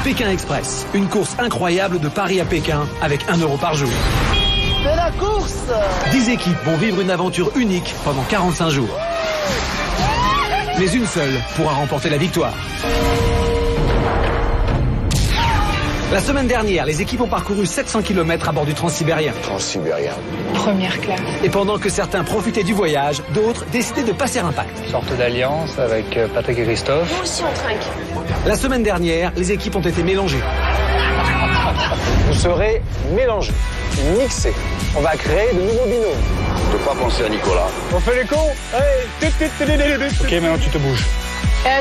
Pékin Express, une course incroyable de Paris à Pékin avec 1 € par jour. C'est la course! 10 équipes vont vivre une aventure unique pendant 45 jours. Mais une seule pourra remporter la victoire. La semaine dernière, les équipes ont parcouru 700 km à bord du Transsibérien. Transsibérien. Première classe. Et pendant que certains profitaient du voyage, d'autres décidaient de passer un pacte. Une sorte d'alliance avec Patrick et Christophe. Nous aussi on trinque. La semaine dernière, les équipes ont été mélangées. Vous serez mélangés, mixés. On va créer de nouveaux binômes. Ne pas penser à Nicolas. On fait les cons. Ok, maintenant tu te bouges.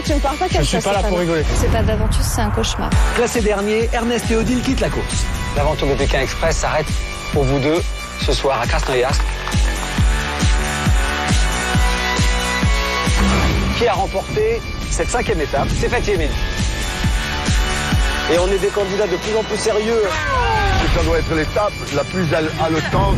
Tu me parles pas comme ça. Je suis pas là pour rigoler. C'est pas d'aventure, c'est un cauchemar. Classé dernier, Ernest et Odile quittent la course. L'aventure de Pékin Express s'arrête pour vous deux ce soir à Krasnoïarsk. Qui a remporté cette 5e étape? C'est Fatih Emile. Et on est des candidats de plus en plus sérieux. Ça doit être l'étape la plus haletante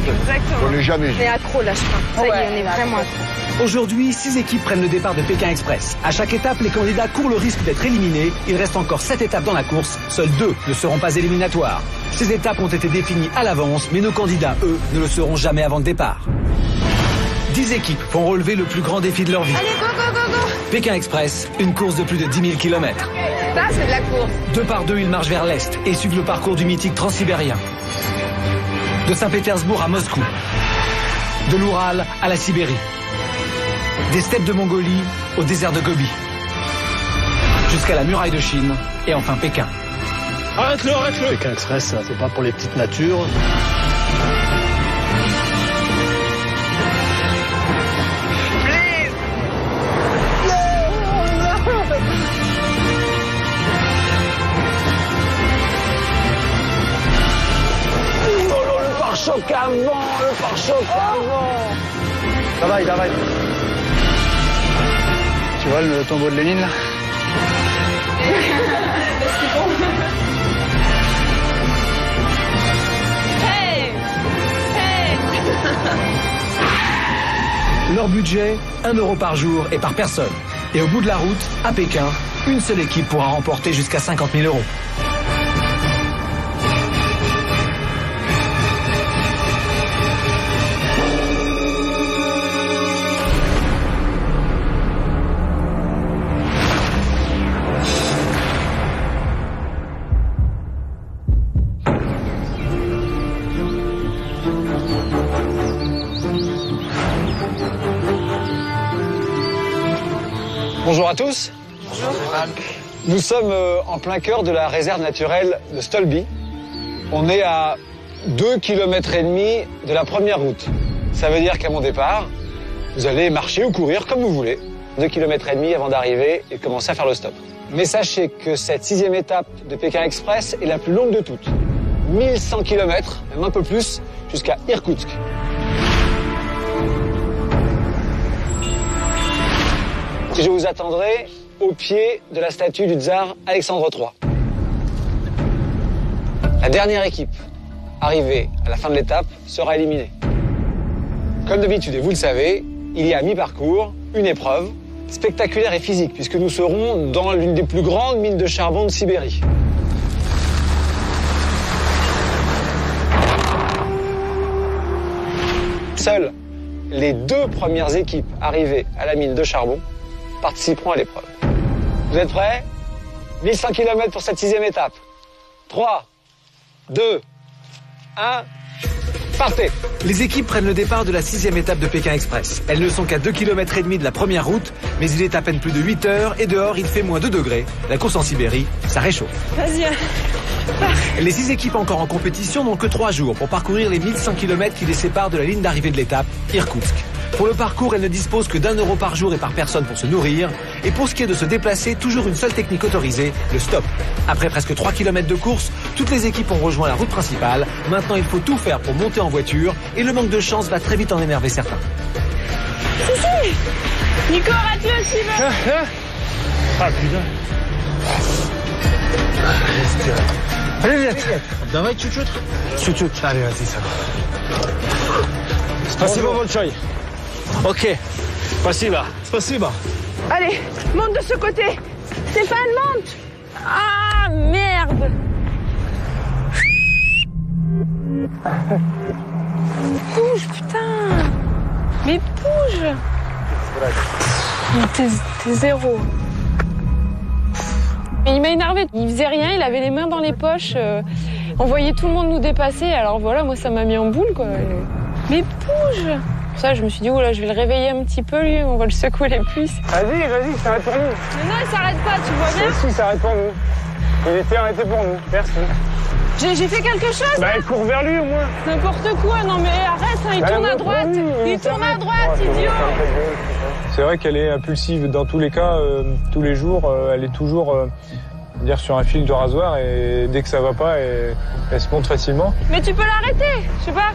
qu'on ait jamais On vue. est accro là, je crois. Ça y est, on est vraiment accro. Aujourd'hui, 6 équipes prennent le départ de Pékin Express. À chaque étape, les candidats courent le risque d'être éliminés. Il reste encore 7 étapes dans la course. Seules 2 ne seront pas éliminatoires. Ces étapes ont été définies à l'avance, mais nos candidats, eux, ne le seront jamais avant le départ. 10 équipes vont relever le plus grand défi de leur vie. Allez, go, go, go, go. Pékin Express, une course de plus de 10 000 km. Ça, c'est de la course. 2 par 2, ils marchent vers l'est et suivent le parcours du mythique Transsibérien. De Saint-Pétersbourg à Moscou. De l'Oural à la Sibérie. Des steppes de Mongolie au désert de Gobi. Jusqu'à la muraille de Chine et enfin Pékin. Arrête-le, arrête-le. Pékin Express, c'est pas pour les petites natures. Pare-choc avant, le pare-choc avant. Давай, давай. Tu vois le tombeau de Lénine là? Hey, hey. Leur budget, 1 € par jour et par personne. Et au bout de la route, à Pékin, une seule équipe pourra remporter jusqu'à 50 000 €. Bonjour à tous. Bonjour. Nous sommes en plein cœur de la réserve naturelle de Stolby. On est à 2,5 km de la première route. Ça veut dire qu'à mon départ, vous allez marcher ou courir comme vous voulez. 2,5 km avant d'arriver et commencer à faire le stop. Mais sachez que cette 6e étape de Pékin Express est la plus longue de toutes. 1100 km, même un peu plus, jusqu'à Irkoutsk. Je vous attendrai au pied de la statue du tsar Alexandre III. La dernière équipe arrivée à la fin de l'étape sera éliminée. Comme d'habitude, et vous le savez, il y a à mi-parcours une épreuve spectaculaire et physique, puisque nous serons dans l'une des plus grandes mines de charbon de Sibérie. Seules les 2 premières équipes arrivées à la mine de charbon participeront à l'épreuve. Vous êtes prêts? 1100 km pour cette 6e étape. 3, 2, 1, partez! Les équipes prennent le départ de la 6e étape de Pékin Express. Elles ne sont qu'à 2,5 km de la première route, mais il est à peine plus de 8 heures et dehors il fait moins 2 degrés. La course en Sibérie, ça réchauffe. Vas-y. Les 6 équipes encore en compétition n'ont que 3 jours pour parcourir les 1100 km qui les séparent de la ligne d'arrivée de l'étape, Irkoutsk. Pour le parcours, elles ne disposent que d'1 € par jour et par personne pour se nourrir. Et pour ce qui est de se déplacer, toujours une seule technique autorisée, le stop. Après presque 3 km de course, toutes les équipes ont rejoint la route principale. Maintenant, il faut tout faire pour monter en voiture et le manque de chance va très vite en énerver certains. Si. Nico, rate-le s'il veut. Ah putain. Привет. Давай чуть-чуть. Чуть-чуть. Allez, vas-y, ça va. Спасибо большое. Ok. Спасибо. Спасибо. Allez, monte de ce côté. Stéphane, monte. Ah, merde. Bouge, putain. Mais bouge. T'es zéro. Mais il m'a énervé. Il faisait rien, il avait les mains dans les poches. On voyait tout le monde nous dépasser. Alors voilà, moi, ça m'a mis en boule, quoi. Mais bouge. Ça, je me suis dit, oh là, je vais le réveiller un petit peu, lui. On va le secouer les puces. Vas-y, s'arrête pour nous. Mais non, il s'arrête pas, tu vois bien. Si, s'arrête pour nous. Il était arrêté pour nous. Merci. J'ai fait quelque chose. Bah, cours vers lui au moins. N'importe quoi, non mais arrête, hein, il tourne à droite. Il tourne à droite, idiot. C'est vrai qu'elle est impulsive dans tous les cas, tous les jours. Elle est toujours dire sur un fil de rasoir et dès que ça va pas, elle se monte facilement. Mais tu peux l'arrêter, je sais pas.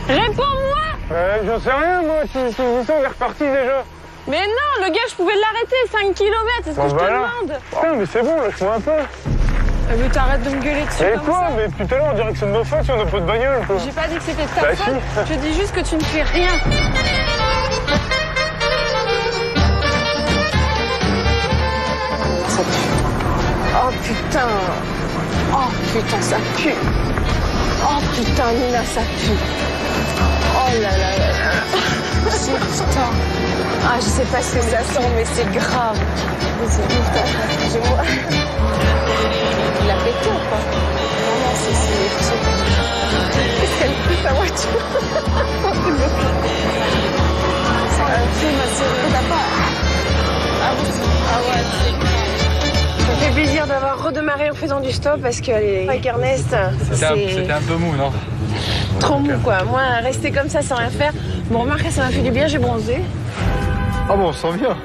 Réponds-moi. J'en sais rien moi, tu dis ça, on est reparti déjà. Mais non, le gars, je pouvais l'arrêter, 5 km, c'est ce que je te demande. Putain, mais c'est bon, lâche-moi un peu. Mais t'arrêtes de me gueuler dessus Mais comme quoi ça. Mais tout à l'heure, on dirait que c'est de ma faute si on n'a pas de bagnole. Quoi. J'ai pas dit que c'était de ta Bah, faute, si. je dis juste que tu ne fais rien. Ça pue. Oh putain. Oh putain, ça pue. Oh putain, Nina, ça pue. Oh là là là là. Putain. Ah, je sais pas ce que ça sent, mais c'est grave. Il a pété ou pas? Non, non, c'est... Qu'est-ce qu'elle fout sa voiture? C'est un film assez... T'as pas... Ah ouais. Ça me fait plaisir d'avoir redémarré en faisant du stop parce qu'avec Ernest, C'était un peu mou, non? trop mou, quoi. Moi, rester comme ça sans rien faire... Bon, remarquez, ça m'a fait du bien, j'ai bronzé. Ah bon, on se sent bien.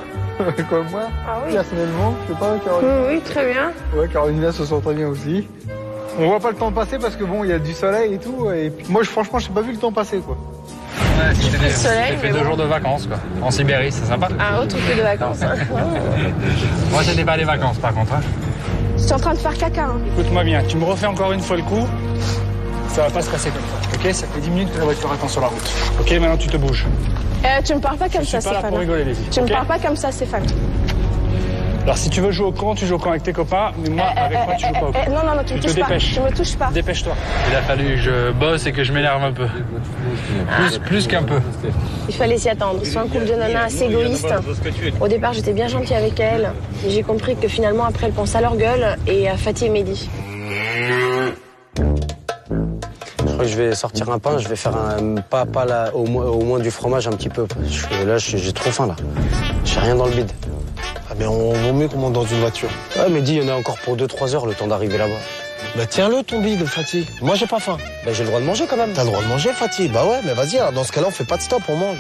Comme moi, Ah oui. personnellement, je sais pas, Caroline. Oui, très bien. Ouais, Carolina se sent très bien aussi. On voit pas le temps passer parce que bon, il y a du soleil et tout. Et puis, moi, franchement, j'ai pas vu le temps passer, quoi. Ouais, le soleil, j'ai fait mais 2 bon. jours de vacances, quoi. En Sibérie, c'est sympa. Un autre que de vacances. Hein. Moi, c'était pas des vacances, par contre. Hein. Je suis en train de faire caca. Hein. Écoute-moi bien, tu me refais encore une fois le coup, ça va pas se passer comme ça. Ok, ça fait 10 minutes que la voiture attend sur la route. Ok, maintenant tu te bouges. Tu me parles pas comme Je ça, suis pas là Stéphane. pour rigoler, les filles. Tu me ok parles pas comme ça, Stéphane. Alors si tu veux jouer au camp, tu joues au camp avec tes copains, mais moi, avec moi, tu joues pas au camp. Non, tu me Tu te touches pas. dépêches. Tu me touches pas. Dépêche-toi. Il a fallu que je bosse et que je m'énerve un peu. Plus qu'un peu. Il fallait s'y attendre. Ils sont un couple de nanas assez égoïstes. Au départ, j'étais bien gentille avec elle. Et j'ai compris que finalement, après, elles pensent à leur gueule et à Fatih et Mehdi. Je crois que je vais sortir un pain, je vais faire un pas là, au moins du fromage un petit peu. Là, j'ai trop faim là. J'ai rien dans le bide. Ah mais on vaut mieux qu'on monte dans une voiture. Ouais, mais dis, il y en a encore pour 2-3 heures le temps d'arriver là-bas. Bah tiens-le ton bide, Fatih. Moi j'ai pas faim. Bah j'ai le droit de manger quand même. T'as le droit de manger, Fatih. Bah ouais, mais vas-y, alors dans ce cas-là, on fait pas de stop, on mange.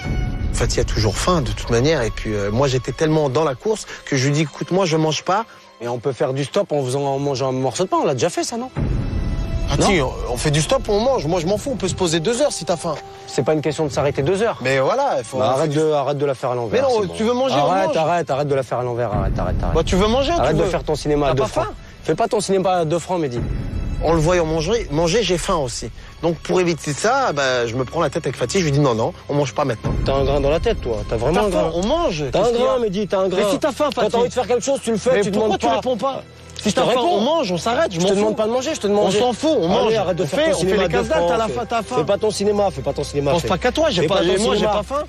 Fatih a toujours faim de toute manière. Et puis moi j'étais tellement dans la course que je lui dis, écoute, moi je mange pas. Et on peut faire du stop en mangeant un morceau de pain, on l'a déjà fait ça, non? Fatih, on fait du stop, on mange. Moi je m'en fous, on peut se poser 2 heures si t'as faim. C'est pas une question de s'arrêter 2 heures. Mais voilà, il faut... Bah, arrête de la faire à l'envers. Mais non, c'est bon. tu veux manger, on mange. Arrête de la faire à l'envers, arrête. Bah tu veux manger, Arrête tu veux... de faire ton cinéma à T'as 2 pas francs. faim? Fais pas ton cinéma à 2 francs, Mehdi. En le voyant manger, j'ai faim aussi. Donc pour éviter ça, bah, je me prends la tête avec Fatih, je lui dis non, on mange pas maintenant. T'as un grain dans la tête, toi. T'as vraiment T'as un faim, grain. on mange. T'as un Qu'est-ce qu'il y a grain, Mehdi, t'as un grain. Mais si t'as faim, Quand Fatih. t'as envie de faire quelque chose, tu le fais, Mais tu pourquoi demandes tu pas. réponds pas? Si Si t'as faim, on mange, on s'arrête, Je te demande pas de manger, je te demande On manger. s'en fout, on mange. Allez, arrête de faire ton on cinéma fait à les 2 casse-dalle, francs, t'as la fais- faim, t'as faim. Fais pas ton cinéma. Pense pas qu'à toi, Fais pas ton moi j'ai cinéma. pas faim.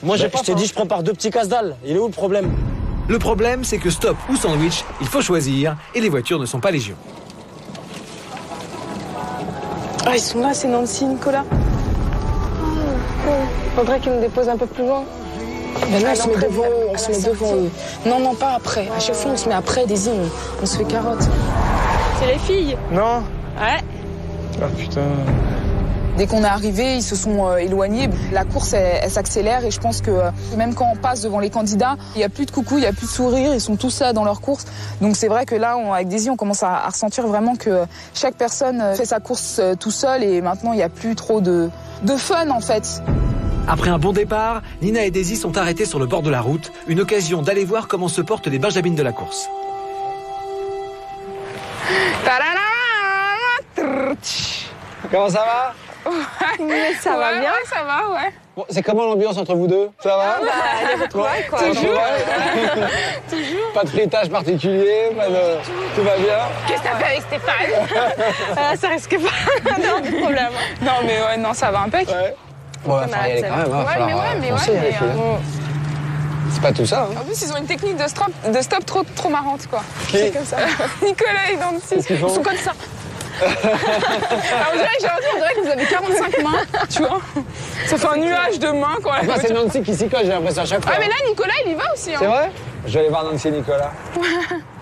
Moi j'ai Bah, pas je t'ai faim. dit, je prépare 2 petits casse-dalles. Il est où le problème? Le problème, c'est que stop ou sandwich, il faut choisir et les voitures ne sont pas légion. Ah, ils sont là, c'est Nancy, Nicolas. Faudrait qu'ils me déposent un peu plus loin. Ben là, on se met devant eux. Non, pas après. À chaque fois, on se met après, Daisy, on se fait carotte. C'est les filles. Non. Ouais. Ah putain. Dès qu'on est arrivé, ils se sont éloignés. La course, elle s'accélère et je pense que même quand on passe devant les candidats, il n'y a plus de coucou, il n'y a plus de sourire, ils sont tous là dans leur course. Donc c'est vrai que là, avec Daisy, on commence à ressentir vraiment que chaque personne fait sa course tout seul et maintenant, il n'y a plus trop de fun en fait. Après un bon départ, Nina et Daisy sont arrêtés sur le bord de la route, une occasion d'aller voir comment se portent les benjamines de la course. Comment ça va? Mais ça va bien. Ouais, ça va, ouais. Bon, c'est comment l'ambiance entre vous deux? Ça va? Les retrouvailles, quoi. Toujours. Toujours. Pas de fritage particulier, pas de... Tout va bien? Qu'est-ce que t'as fait avec Stéphane? Ça risque pas d'avoir des problèmes. Non, mais ouais, non, ça va impec. Ouais. Bon, il va falloir y aller quand même. C'est pas tout ça. Hein. En plus, ils ont une technique de stop trop marrante, quoi. Qui? C'est comme ça. Nicolas et Dancy, ils sont comme ça. Alors, on dirait que vous avez 45 mains, tu vois. Ça fait un nuage de mains, quoi. Enfin, c'est Nancy qui s'y colle, j'ai l'impression à chaque fois. Ah, mais là, Nicolas, il y va aussi. Hein. C'est vrai? Je vais aller voir Nancy et Nicolas.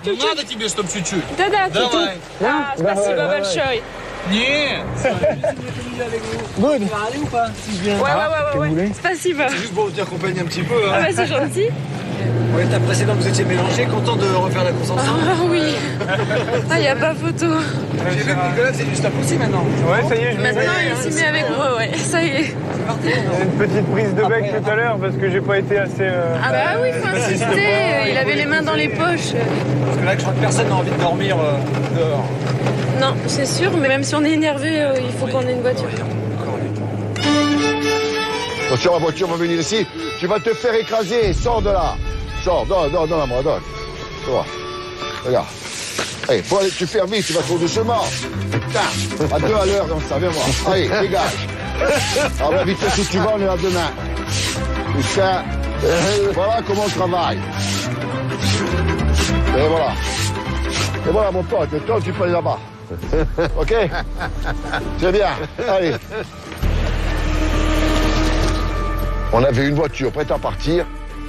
Надо тебе, чтоб чуть-чуть. Да-да, Давай. Ah, спасибо большое. Нет. Good. Aller ou pas si je viens? Ouais. Спасибо. C'est juste pour vous accompagner un petit peu. Ah bah c'est gentil. Ouais, l'étape précédente, vous étiez mélangés, content de refaire la course ensemble. Ah oui. Ah, y a pas photo. J'ai vu que Nicolas, c'est du stop aussi maintenant. Ouais, ça y est, je m'y mets. Maintenant, il s'y met avec moi, ouais. Ça y est. Une petite prise de bec tout à l'heure parce que j'ai pas été assez... Ah bah oui, faut insister. Il avait les mains dans les poches. Parce que là, je crois que personne n'a envie de dormir dehors. Non, c'est sûr, mais même si on est énervé, il faut qu'on ait une voiture. Attention, la voiture va venir ici. Tu vas te faire écraser. Sors de là. Sors, donne-la-moi, donne. Tu vois. Regarde. Allez, faut aller, tu fais vite, tu vas trop doucement. Putain, à 2 à l'heure comme ça, viens voir. Allez, dégage. Ah ben, vite, si tu vas, on est là demain. Putain, voilà comment on travaille. Et voilà. Et voilà, mon pote, et toi, tu peux aller là-bas. Ok? C'est bien. Allez. On avait une voiture prête à partir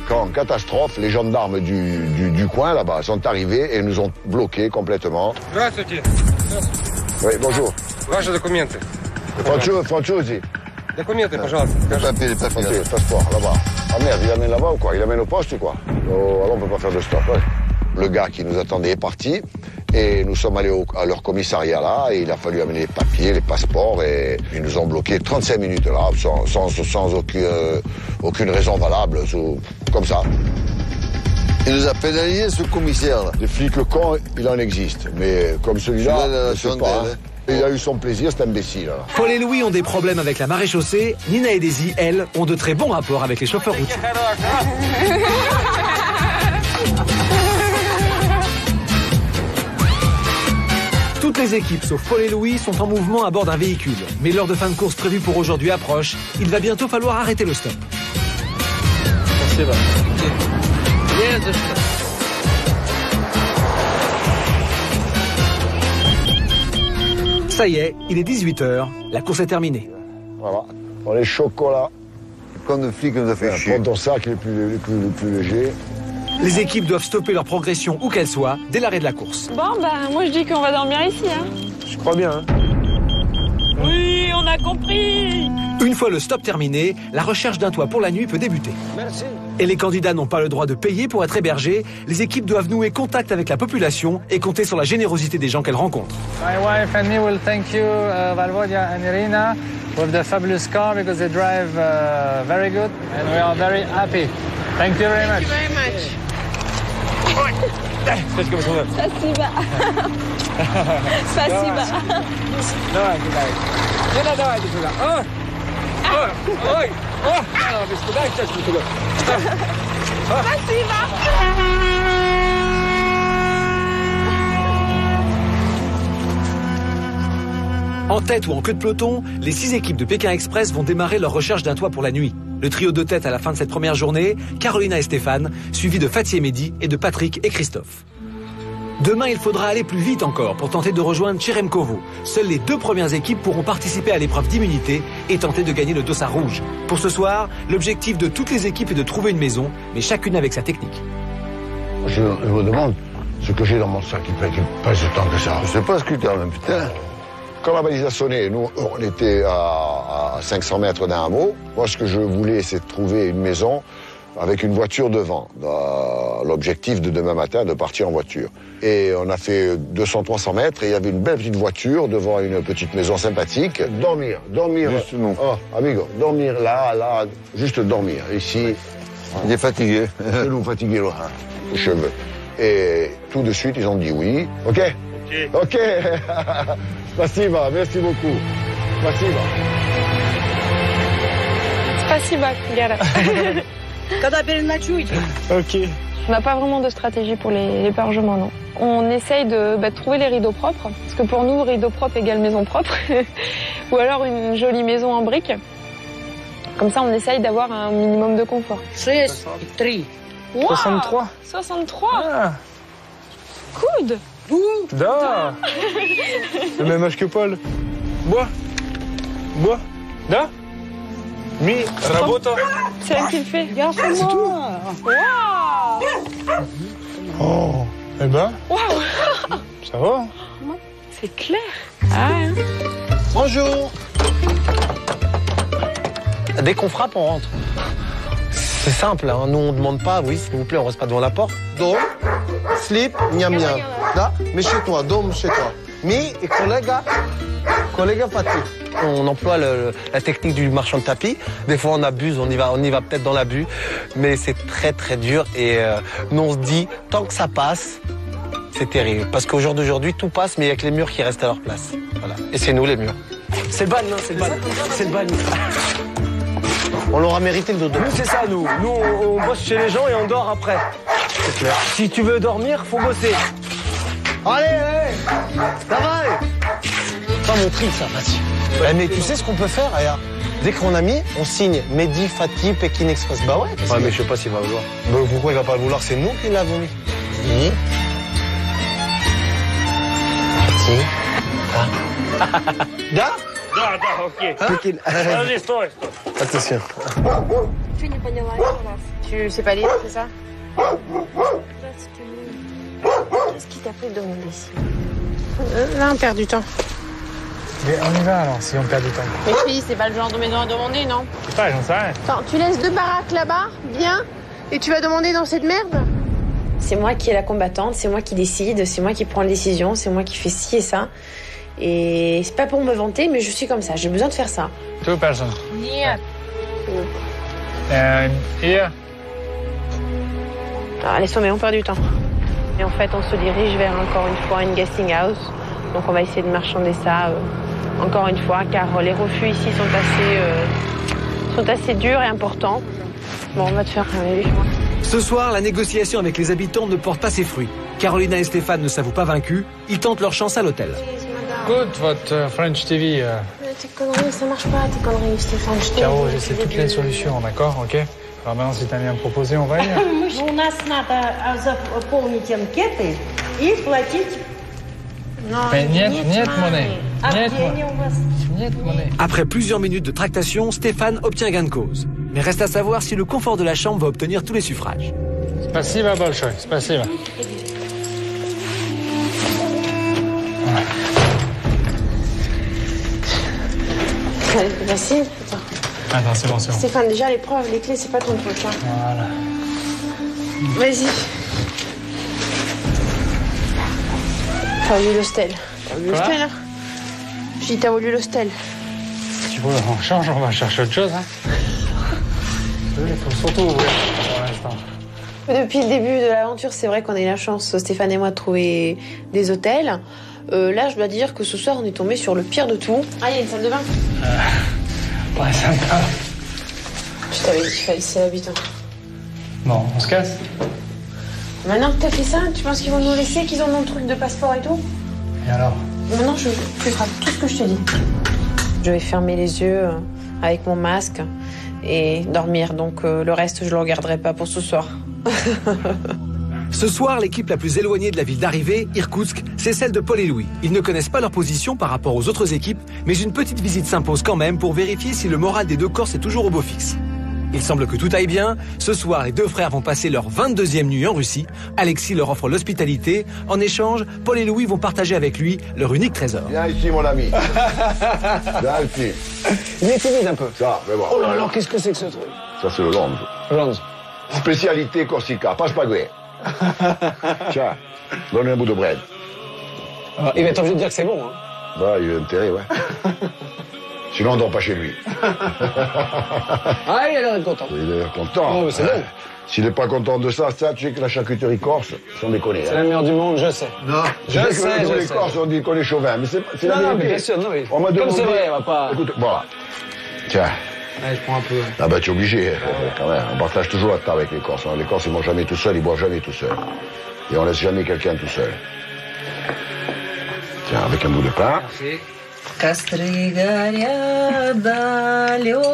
quand, en catastrophe, les gendarmes du coin là-bas sont arrivés et nous ont bloqués complètement. Здравствуйте. Oui, bonjour. Ваши документы. Franchouzi. Документы, пожалуйста. Les papiers, passeport, là-bas. Ah merde, il l'amène là-bas ou quoi? Il l'amène au poste ou quoi? Oh, alors on peut pas faire de stop. Ouais. Le gars qui nous attendait est parti et nous sommes allés à leur commissariat là et il a fallu amener les papiers, les passeports et ils nous ont bloqués 35 minutes là sans aucune raison valable, comme ça. Il nous a pénalisé ce commissaire là. Des flics cons, il en existe, mais comme celui-là, je sais pas. Hein. Il a eu son plaisir, cet imbécile. Là. Paul et Louis ont des problèmes avec la maréchaussée. Nina et Daisy, elles, ont de très bons rapports avec les chauffeurs routiers. Toutes les équipes, sauf Paul et Louis, sont en mouvement à bord d'un véhicule. Mais l'heure de fin de course prévue pour aujourd'hui approche. Il va bientôt falloir arrêter le stop. Ça y est, il est 18h. La course est terminée. Voilà. Pour les chocolats. Comme le flic nous a fait chier. Prends ton sac les plus légers. Les équipes doivent stopper leur progression où qu'elle soit dès l'arrêt de la course. Bon, bah, moi je dis qu'on va dormir ici, hein. Je crois bien, hein. Oui, on a compris. Une fois le stop terminé, la recherche d'un toit pour la nuit peut débuter. Merci. Et les candidats n'ont pas le droit de payer pour être hébergés. Les équipes doivent nouer contact avec la population et compter sur la générosité des gens qu'elles rencontrent. My wife and me will thank you, Valvodia and Irina, with the fabulous car because they drive very good and we are very happy. Thank you very much. Very much. Спасибо. Спасибо. Давай, кидай. Ну, давайте сюда. Ой. Без туда, сейчас туда. Спасибо. En tête ou en queue de peloton, les 6 équipes de Pékin Express vont démarrer leur recherche d'un toit pour la nuit. Le trio de tête à la fin de cette première journée, Carolina et Stéphane, suivis de Fatih et Mehdi et de Patrick et Christophe. Demain, il faudra aller plus vite encore pour tenter de rejoindre Tcheremkovo. Seules les 2 premières équipes pourront participer à l'épreuve d'immunité et tenter de gagner le dossard rouge. Pour ce soir, l'objectif de toutes les équipes est de trouver une maison, mais chacune avec sa technique. Je me demande ce que j'ai dans mon sac qui pèse tant que ça. Je sais pas ce que tu as, même putain. Quand la balise a sonné, nous, on était à 500 mètres d'un hameau. Moi, ce que je voulais, c'est de trouver une maison avec une voiture devant. L'objectif de demain matin, de partir en voiture. Et on a fait 200-300 mètres et il y avait une belle petite voiture devant une petite maison sympathique. Dormir. Juste nous. Oh, amigo, dormir là, juste dormir. Ici. Il est fatigué. Je nous fatigué, là, les cheveux. Et tout de suite, ils ont dit oui. Ok. Spasiba, merci beaucoup. Спасибо. Спасибо, Гера. Ok. On n'a pas vraiment de stratégie pour les l'hébergement, non. On essaye de trouver les rideaux propres, parce que pour nous, rideau propre égale maison propre. Ou alors une jolie maison en briques. Comme ça, on essaye d'avoir un minimum de confort. 63. Wow, 63. 63. Ah, Coude. да. Le même âge que Paul. Bois. Bois. Да. Mi, работа. C'est elle qui le fait. C'est tout. Waouh. Oh, eh ben, Waouh. ça va. C'est clair. Ah, hein. Bonjour. Dès qu'on frappe, on rentre. C'est simple, hein. Nous on demande pas, oui s'il vous plaît, on reste pas devant la porte. Dom, slip, miam miam. Da, mais chez toi, dom chez toi. Mi et collega Fatih. On emploie la technique du marchand de tapis. Des fois on abuse, on y va peut-être dans l'abus, mais c'est très très dur et nous on se dit tant que ça passe, c'est terrible. Parce qu'au jour d'aujourd'hui tout passe, mais il y a que les murs qui restent à leur place. Voilà. Et c'est nous les murs. C'est le ban, non, c'est le ban. C'est le ban. On l'aura mérité le dodo. Nous, c'est ça, nous. Nous, on bosse chez les gens et on dort après. C'est clair. Si tu veux dormir, faut bosser. Allez, ça va, allez. Pas mon tri, ça, Mathieu. Mais tu sais ce qu'on peut faire, regarde. Dès qu'on a mis, on signe Mehdi, Fatih, Pékin Express. Bah ouais. Ouais, mais je sais pas s'il va vouloir. Bah pourquoi il va pas le vouloir? C'est nous qui l'avons mis. Oui. Fatih. Da? Да, да, окей. Pékin. Подожди, стой. Attention. Tu sais pas lire, c'est ça? Qu'est-ce qui t'a fait demander ici? Là, on perd du temps. Mais on y va alors, si on perd du temps. Mais fille, c'est pas le genre de maison à demander, non? Je sais pas, j'en sais rien. Attends, tu laisses 2 baraques là-bas, bien, et tu vas demander dans cette merde? C'est moi qui est la combattante, c'est moi qui décide, c'est moi qui prends les décisions, c'est moi qui fais ci et ça. Et c'est pas pour me vanter, mais je suis comme ça, j'ai besoin de faire ça. Two person. Yeah. Here. Alors, laisse tomber, on perd du temps. Et en fait, on se dirige vers, encore une fois, une guesting house. Donc on va essayer de marchander ça, encore une fois, car les refus ici sont assez durs et importants. Bon, on va te faire un moi. Ce soir, la négociation avec les habitants ne porte pas ses fruits. Carolina et Stéphane ne s'avouent pas vaincus. Ils tentent leur chance à l'hôtel. Good, votre French TV. Tes conneries, ça marche pas, tes conneries, Stéphane. Caro, j'essaie toutes les solutions, d'accord, ok? Alors maintenant, si t'as bien proposé, on va y aller. У нас надо заполнить анкеты и платить. Mais niet monnaie. Niet monnaie. Après plusieurs minutes de tractation, Stéphane obtient gain de cause. Mais reste à savoir si le confort de la chambre va obtenir tous les suffrages. Spasiba, Bolshoi, spasiba. Allez, c'est facile. Attends, c'est bon, c'est bon. Stéphane, déjà, les preuves, les clés, c'est pas ton truc. Hein. Voilà. Vas-y. T'as voulu l'hostel. T'as voulu l'hostel, hein? Je dis, t'as voulu l'hostel. Tu vois, on change, on va chercher autre chose, hein. Il faut surtout ouvrir pour l'instant. Depuis le début de l'aventure, c'est vrai qu'on a eu la chance, Stéphane et moi, de trouver des hôtels. Là, je dois dire que ce soir, on est tombé sur le pire de tout. Ah, il y a une salle de bain. Pas sympa. Je t'avais dit qu'il fallait laisser l'habitant. Bon, on se casse. Maintenant que t'as fait ça, tu penses qu'ils vont nous laisser, qu'ils ont mon truc de passeport et tout? Et alors? Maintenant, tu feras tout ce que je te dis. Je vais fermer les yeux avec mon masque et dormir. Donc, le reste, je le regarderai pas pour ce soir. Ce soir, l'équipe la plus éloignée de la ville d'arrivée, Irkoutsk, c'est celle de Paul et Louis. Ils ne connaissent pas leur position par rapport aux autres équipes, mais une petite visite s'impose quand même pour vérifier si le moral des deux Corses est toujours au beau fixe. Il semble que tout aille bien. Ce soir, les deux frères vont passer leur 22e nuit en Russie. Alexis leur offre l'hospitalité. En échange, Paul et Louis vont partager avec lui leur unique trésor. Viens ici, mon ami. Viens ici. Il est timide un peu. Ça, mais bon. Oh là là, qu'est-ce que c'est que ce truc? Ça, c'est le longe. Ronze. Spécialité Corsica, passe pas gré. Tiens, donne un bout de bread. Il va être obligé de dire que c'est bon, hein. Bah, il a intérêt, ouais. Sinon, on dort pas chez lui. Ah, il a l'air d'être content. Il a l'air content. Oh, c'est bon. S'il n'est pas content de ça, tu sais que la charcuterie corse, sans déconner. C'est la meilleure du monde, je sais. Non, je sais. Les Corses, on dit qu'on est chauvin, mais c'est la vérité. Bien sûr, non, oui. On m'a Comme demandé... c'est vrai, on va pas... Écoute, voilà. Tiens. Ouais, je prends un peu. Ah bah tu es obligé, quand même. On partage toujours la table avec les Corses. Les Corses, ils mangent jamais tout seuls, ils boivent jamais tout seuls. Et on laisse jamais quelqu'un tout seul. Tiens, avec un bout de pain. Merci. Костры горят далекие,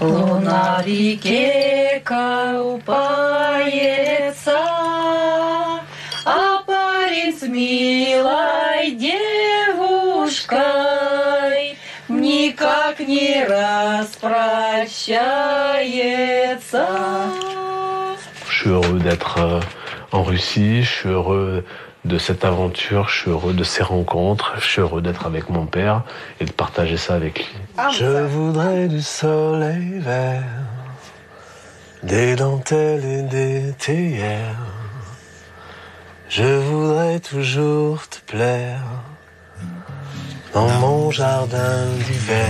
луна в реке купается, а парень с милой девушкой никак не распрощается. Je suis heureux d'être en Russie, je suis heureux de cette aventure, je suis heureux de ces rencontres, je suis heureux d'être avec mon père et de partager ça avec lui. Je voudrais du soleil vert, des dentelles et des théières. Je voudrais toujours te plaire dans mon jardin d'hiver.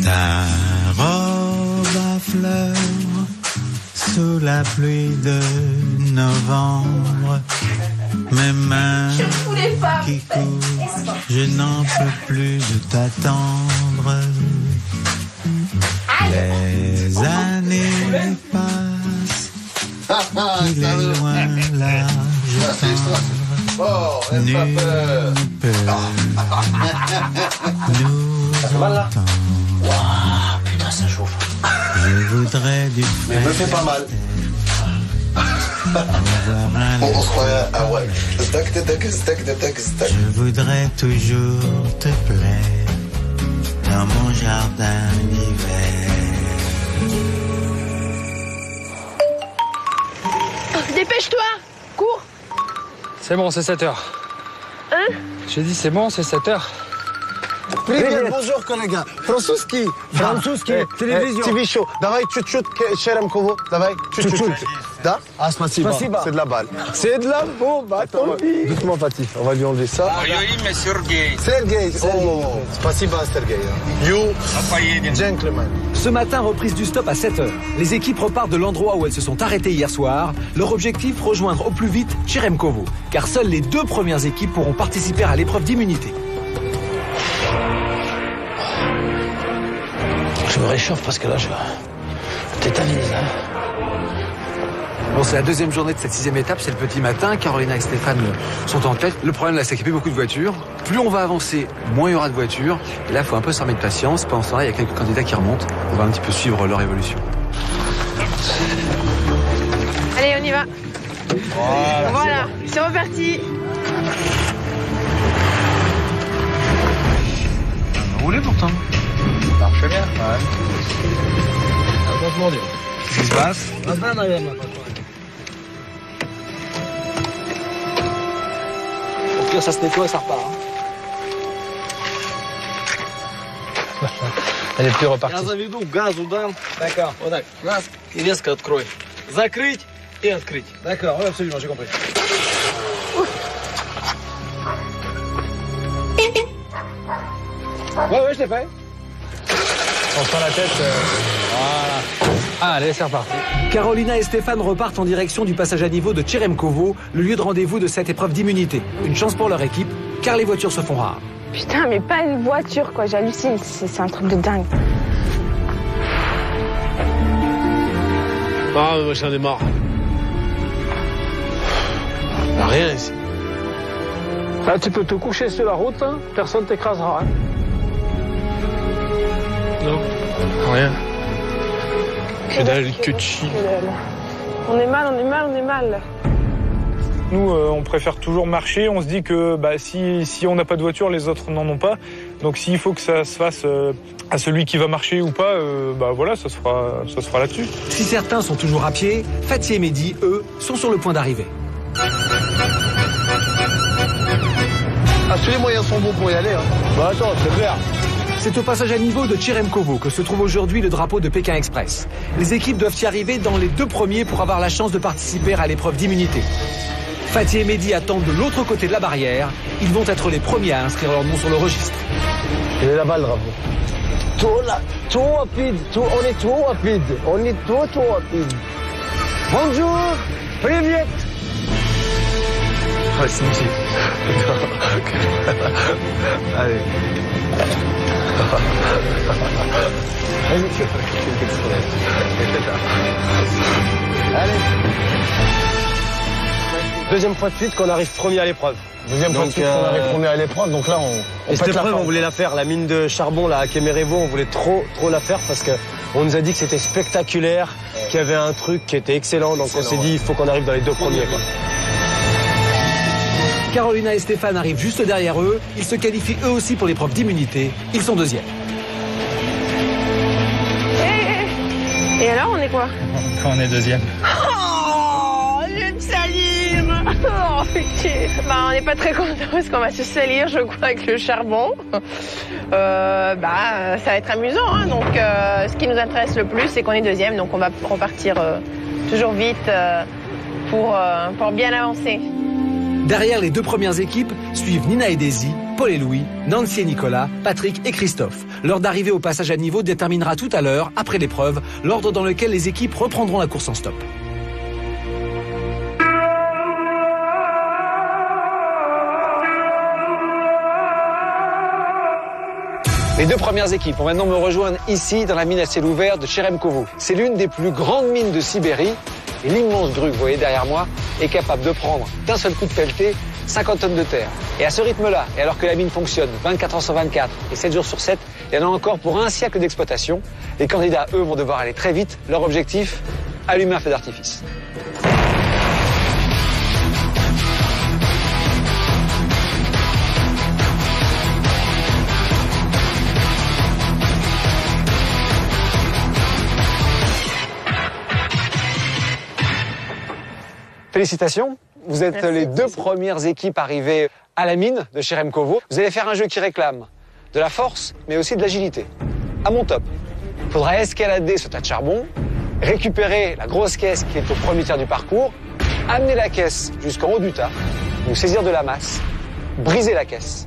Ta robe à fleurs sous la pluie de novembre, mes mains qui courent, je n'en peux plus de t'attendre. Les années passent, il est loin là, je tendre, nul ne peut nous entendre. Putain, ça chauffe. Je voudrais du feu. Mais me fais pas mal. On se croyait, ah ouais. Stack. Je voudrais toujours te plaire dans mon jardin d'hiver. Dépêche-toi, cours. C'est bon, c'est 7 heures. Hein? J'ai dit c'est bon, c'est 7 heures. Привет, bonjour, коллега. Французский. Французский, телевизион. TV show. Давай чуть-чуть, Черемкову. Давай, чуть-чуть. Да? Ah, спасибо. C'est de la balle. C'est de la bombe. Attends. Doucement, Fatih. On va lui enlever ça. Мое имя Сергей. Sergei. Oh, спасибо, Sergei. You, gentleman. Ce matin, reprise du stop à 7h. Les équipes repartent de l'endroit où elles se sont arrêtées hier soir. Leur objectif, rejoindre au plus vite Cheremkovo. Car seules les 2 premières équipes pourront participer à l'épreuve d'immunité. Je me réchauffe parce que là, je tétanise. Bon, c'est la 2e journée de cette 6e étape, c'est le petit matin. Carolina et Stéphane sont en tête. Le problème, là, c'est qu'il y a beaucoup de voitures. Plus on va avancer, moins il y aura de voitures. Et là, il faut un peu s'armer de patience. Pendant ce temps-là, il y a quelques candidats qui remontent. On va un petit peu suivre leur évolution. Allez, on y va. Voilà, c'est reparti. Roulez pourtant. Ça marche bien. Ouais. Franchement, Dieu. Qu'est-ce qui se passe? Au pire, ça se nettoie et ça repart. Elle est plus repartie. Я заведу, газу дам. D'accord. Вот так. Раз. И резко открой. Закрыть и открыть. D'accord, oui, absolument, j'ai compris. Ouais, je l'ai fait. On prend la tête. Voilà. Ah, allez, c'est reparti. Carolina et Stéphane repartent en direction du passage à niveau de Cheremkovo, le lieu de rendez-vous de cette épreuve d'immunité. Une chance pour leur équipe, car les voitures se font rares. Putain, mais pas une voiture, quoi. J'hallucine. C'est un truc de dingue. Ah, moi j'en ai marre. Y'a rien ici. Là, tu peux te coucher sur la route, hein. Personne t'écrasera. Hein. Non, rien. Que dalle, que chi. On est mal. Nous, on préfère toujours marcher. On se dit que si on n'a pas de voiture, les autres n'en ont pas. Donc s'il faut que ça se fasse à celui qui va marcher ou pas, voilà, ça se fera là-dessus. Si certains sont toujours à pied, Fatih et Mehdi, eux, sont sur le point d'arriver. Ah, tous les moyens sont bons pour y aller. Hein. Bah attends, c'est clair. C'est au passage à niveau de Cheremkovo que se trouve aujourd'hui le drapeau de Pékin Express. Les équipes doivent y arriver dans les 2 premiers pour avoir la chance de participer à l'épreuve d'immunité. Fatih et Mehdi attendent de l'autre côté de la barrière. Ils vont être les premiers à inscrire leur nom sur le registre. Il est là-bas le drapeau. Trop rapide, on est trop rapide. On est trop rapide. Bonjour, привет. Ah, c'est magique. Allez. Allez. Deuxième fois de suite qu'on arrive premier à l'épreuve. Deuxième fois de suite qu'on arrive premier à l'épreuve, donc là on et cette épreuve, on voulait la faire, la mine de charbon là à Kemerevo, on voulait trop la faire parce que on nous a dit que c'était spectaculaire, qu'il y avait un truc qui était excellent, donc on s'est dit il faut qu'on arrive dans les deux premiers, quoi. Carolina et Stéphane arrivent juste derrière eux. Ils se qualifient eux aussi pour l'épreuve d'immunité. Ils sont deuxièmes. Et alors, on est quoi? On est deuxième. Oh, je vais me salir. Oh, pitié. Bah, on n'est pas très contents parce qu'on va se salir, je crois, avec le charbon. Ça va être amusant, hein. Donc, ce qui nous intéresse le plus, c'est qu'on est deuxième. Donc, on va repartir toujours vite pour bien avancer. Derrière les deux premières équipes suivent Nina et Daisy, Paul et Louis, Nancy et Nicolas, Patrick et Christophe. L'heure d'arrivée au passage à niveau déterminera tout à l'heure, après l'épreuve, l'ordre dans lequel les équipes reprendront la course en stop. Les deux premières équipes vont maintenant me rejoindre ici dans la mine à ciel ouvert de Cheremkovo. C'est l'une des plus grandes mines de Sibérie. Et l'immense grue que vous voyez derrière moi est capable de prendre d'un seul coup de pelleté 50 tonnes de terre. Et à ce rythme-là, et alors que la mine fonctionne 24 heures sur 24 et 7 jours sur 7, il y en a encore pour un siècle d'exploitation. Les candidats, eux, vont devoir aller très vite. Leur objectif, allumer un feu d'artifice. Félicitations, vous êtes les deux premières équipes arrivées à la mine de Cheremkovo. Vous allez faire un jeu qui réclame de la force, mais aussi de l'agilité. À mon top, il faudra escalader ce tas de charbon, récupérer la grosse caisse qui est au premier tiers du parcours, amener la caisse jusqu'en haut du tas, vous saisir de la masse, briser la caisse.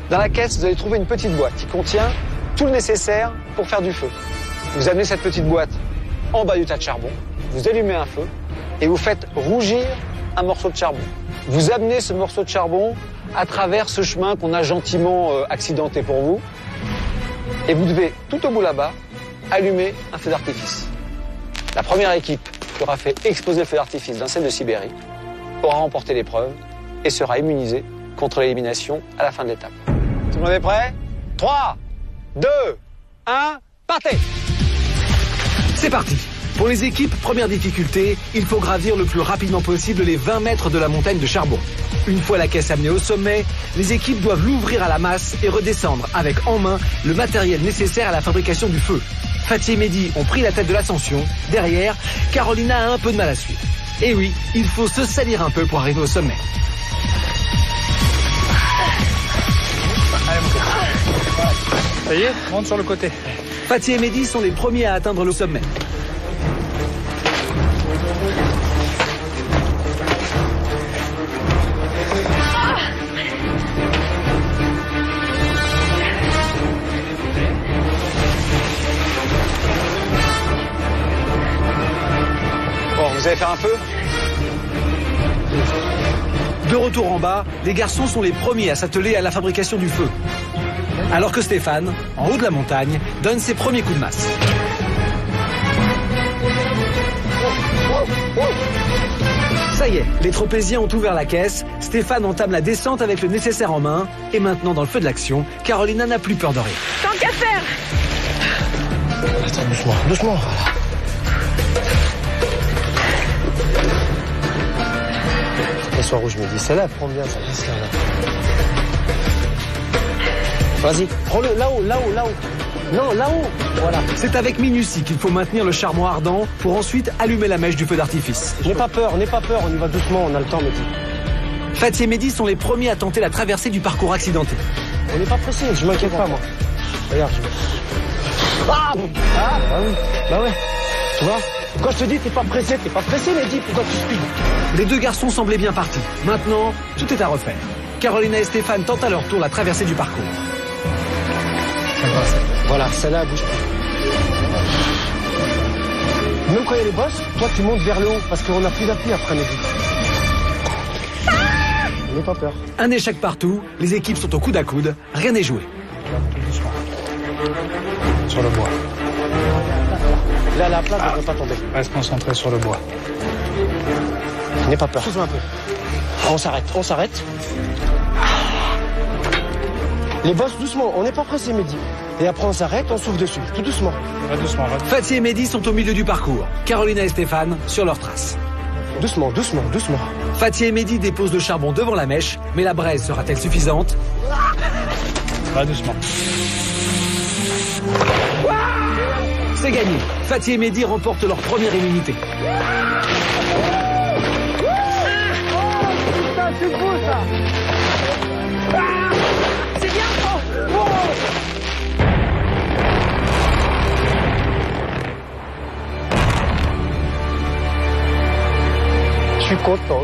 Dans la caisse, vous allez trouver une petite boîte qui contient tout le nécessaire pour faire du feu. Vous amenez cette petite boîte en bas du tas de charbon, vous allumez un feu, et vous faites rougir un morceau de charbon. Vous amenez ce morceau de charbon à travers ce chemin qu'on a gentiment accidenté pour vous. Et vous devez, tout au bout là-bas, allumer un feu d'artifice. La première équipe qui aura fait exploser le feu d'artifice d'un ciel de Sibérie aura remporté l'épreuve et sera immunisée contre l'élimination à la fin de l'étape. Tout le monde est prêt? 3, 2, 1, partez! C'est parti! Pour les équipes, première difficulté, il faut gravir le plus rapidement possible les 20 mètres de la montagne de charbon. Une fois la caisse amenée au sommet, les équipes doivent l'ouvrir à la masse et redescendre avec en main le matériel nécessaire à la fabrication du feu. Fatih et Mehdi ont pris la tête de l'ascension. Derrière, Carolina a un peu de mal à suivre. Et oui, il faut se salir un peu pour arriver au sommet. Ça y est, monte sur le côté. Fatih et Mehdi sont les premiers à atteindre le sommet. Bon, vous allez faire un feu? De retour en bas, les garçons sont les premiers à s'atteler à la fabrication du feu. Alors que Stéphane, en haut de la montagne, donne ses premiers coups de masse. Ça y est, les tropéziens ont ouvert la caisse, Stéphane entame la descente avec le nécessaire en main, et maintenant dans le feu de l'action, Carolina n'a plus peur de rien. Tant qu'à faire! Attends, doucement, doucement. Sois rouge, me dit. Celle-là, prends bien ça. Vas-y, prends-le là-haut, là-haut, là-haut. Non, là-haut. Voilà. C'est avec minutie qu'il faut maintenir le charbon ardent pour ensuite allumer la mèche du feu d'artifice. N'aie pas peur, on y va doucement, on a le temps, Mehdi. Fatih et Mehdi sont les premiers à tenter la traversée du parcours accidenté. On n'est pas pressé, je m'inquiète pas, moi. Regarde, bah oui, bah ouais. Tu vois, Quand je te dis t'es pas pressé, Mehdi, pourquoi tu speed? Les deux garçons semblaient bien partis. Maintenant, tout est à refaire. Carolina et Stéphane tentent à leur tour la traversée du parcours. Voilà, celle-là bouge pas. Même quand il y a les bosses, toi tu montes vers le haut parce qu'on n'a plus d'appui après Mehdi. N'aie pas peur. Un échec partout, les équipes sont au coude à coude, rien n'est joué. Sur le bois. Là, la place ne va pas tomber. Reste concentré sur le bois. N'aie pas peur. Souffle un peu. On s'arrête. Les bosses, doucement, on n'est pas pressé, Mehdi. Et après on s'arrête, on souffle dessus, tout doucement. Ouais, doucement. Fatih et Mehdi sont au milieu du parcours. Carolina et Stéphane sur leur trace. Doucement. Fatih et Mehdi déposent le charbon devant la mèche, mais la braise sera-t-elle suffisante? Va doucement. C'est gagné. Fatih et Mehdi remportent leur première immunité. Putain, c'est beau ça. C'est bien, Je suis content.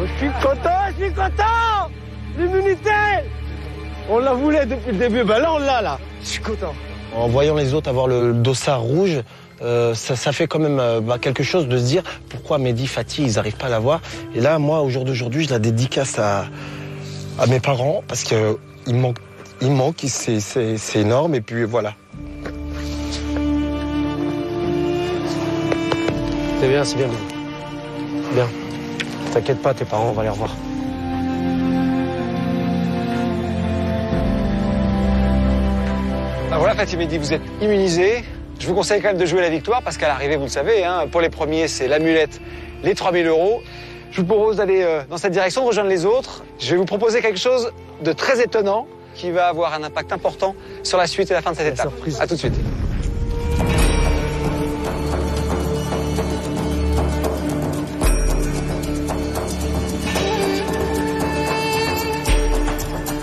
L'immunité. On la voulait depuis le début, ben là on l'a là. Je suis content. En voyant les autres avoir le dossard rouge, ça fait quand même quelque chose de se dire pourquoi Mehdi, Fatih, ils n'arrivent pas à l'avoir. Et là, moi, au jour d'aujourd'hui, je la dédicace à mes parents parce qu'il manque, c'est énorme. Et puis voilà. C'est bien. Bien. T'inquiète pas, tes parents, on va les revoir. Ben voilà, Fatih Mehdi, vous êtes immunisés. Je vous conseille quand même de jouer la victoire parce qu'à l'arrivée, vous le savez, hein, pour les premiers, c'est l'amulette, les 3 000 €. Je vous propose d'aller dans cette direction, de rejoindre les autres. Je vais vous proposer quelque chose de très étonnant qui va avoir un impact important sur la suite et la fin de cette étape. Surprise. À tout de suite.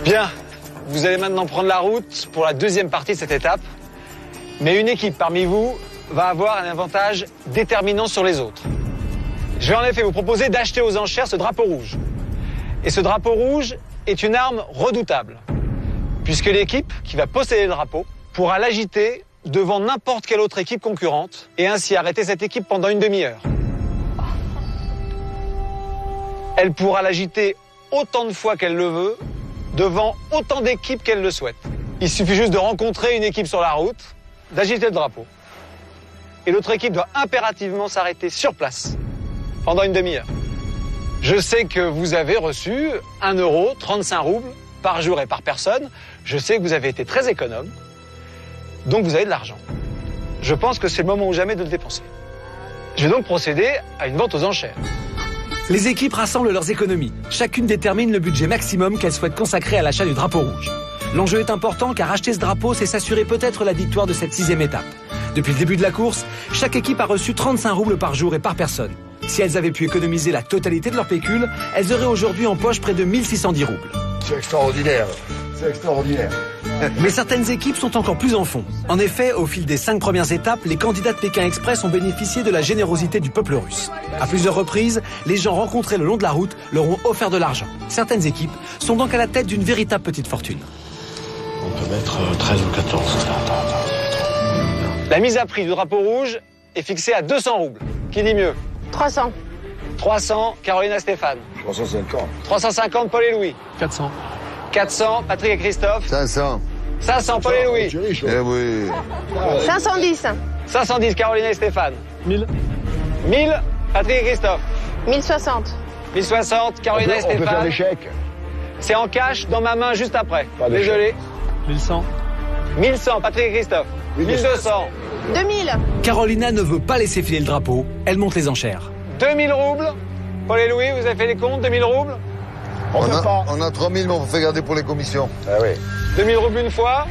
Bien, vous allez maintenant prendre la route pour la deuxième partie de cette étape. Mais une équipe parmi vous va avoir un avantage déterminant sur les autres. Je vais en effet vous proposer d'acheter aux enchères ce drapeau rouge. Et ce drapeau rouge est une arme redoutable, puisque l'équipe qui va posséder le drapeau pourra l'agiter devant n'importe quelle autre équipe concurrente et ainsi arrêter cette équipe pendant une demi-heure. Elle pourra l'agiter autant de fois qu'elle le veut, devant autant d'équipes qu'elle le souhaite. Il suffit juste de rencontrer une équipe sur la route, d'agiter le drapeau. Et l'autre équipe doit impérativement s'arrêter sur place pendant une demi-heure. Je sais que vous avez reçu 1 €, 35 roubles par jour et par personne. Je sais que vous avez été très économe. Donc vous avez de l'argent. Je pense que c'est le moment ou jamais de le dépenser. Je vais donc procéder à une vente aux enchères. Les équipes rassemblent leurs économies. Chacune détermine le budget maximum qu'elle souhaite consacrer à l'achat du drapeau rouge. L'enjeu est important car acheter ce drapeau, c'est s'assurer peut-être la victoire de cette 6e étape. Depuis le début de la course, chaque équipe a reçu 35 roubles par jour et par personne. Si elles avaient pu économiser la totalité de leur pécule, elles auraient aujourd'hui en poche près de 1610 roubles. C'est extraordinaire. Mais certaines équipes sont encore plus en fond. En effet, au fil des 5 premières étapes, les candidats de Pékin Express ont bénéficié de la générosité du peuple russe. À plusieurs reprises, les gens rencontrés le long de la route leur ont offert de l'argent. Certaines équipes sont donc à la tête d'une véritable petite fortune. On peut mettre 13 ou 14. La mise à prix du drapeau rouge est fixée à 200 roubles. Qui dit mieux? 300. 300, Carolina Stéphane. 350. 350, Paul et Louis. 400. 400, Patrick et Christophe. 500. 500, Paul et Louis. Tu es riche, Eh oui. 510. 510, Carolina et Stéphane. 1000. 1000, Patrick et Christophe. 1060. 1060, Carolina et on peut faire Stéphane. des chèques. C'est en cash dans ma main juste après. Pas de Désolé. 1100. 1100, Patrick et Christophe. 1200. 2000. Carolina ne veut pas laisser filer le drapeau, elle monte les enchères. 2000 roubles. Paul et Louis, vous avez fait les comptes, 2000 roubles. On peut pas. On a 3000, mais on fait garder pour les commissions. Ah oui. 2000 roubles une fois.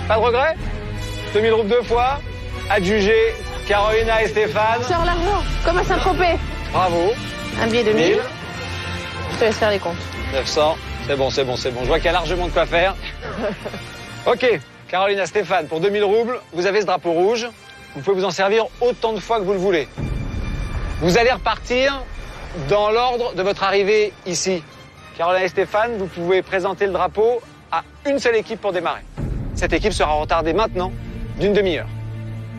Pas de regret. 2000 roubles 2 fois. Adjugé, Carolina et Stéphane. Sors l'argent, comme à Saint-Tropez. Bravo. Un billet de 1000. Je te laisse faire les comptes. 900. C'est bon. Je vois qu'il y a largement de quoi faire. Ok. Carolina, Stéphane, pour 2000 roubles, vous avez ce drapeau rouge. Vous pouvez vous en servir autant de fois que vous le voulez. Vous allez repartir dans l'ordre de votre arrivée ici. Caroline et Stéphane, vous pouvez présenter le drapeau à une seule équipe pour démarrer. Cette équipe sera retardée maintenant d'une demi-heure.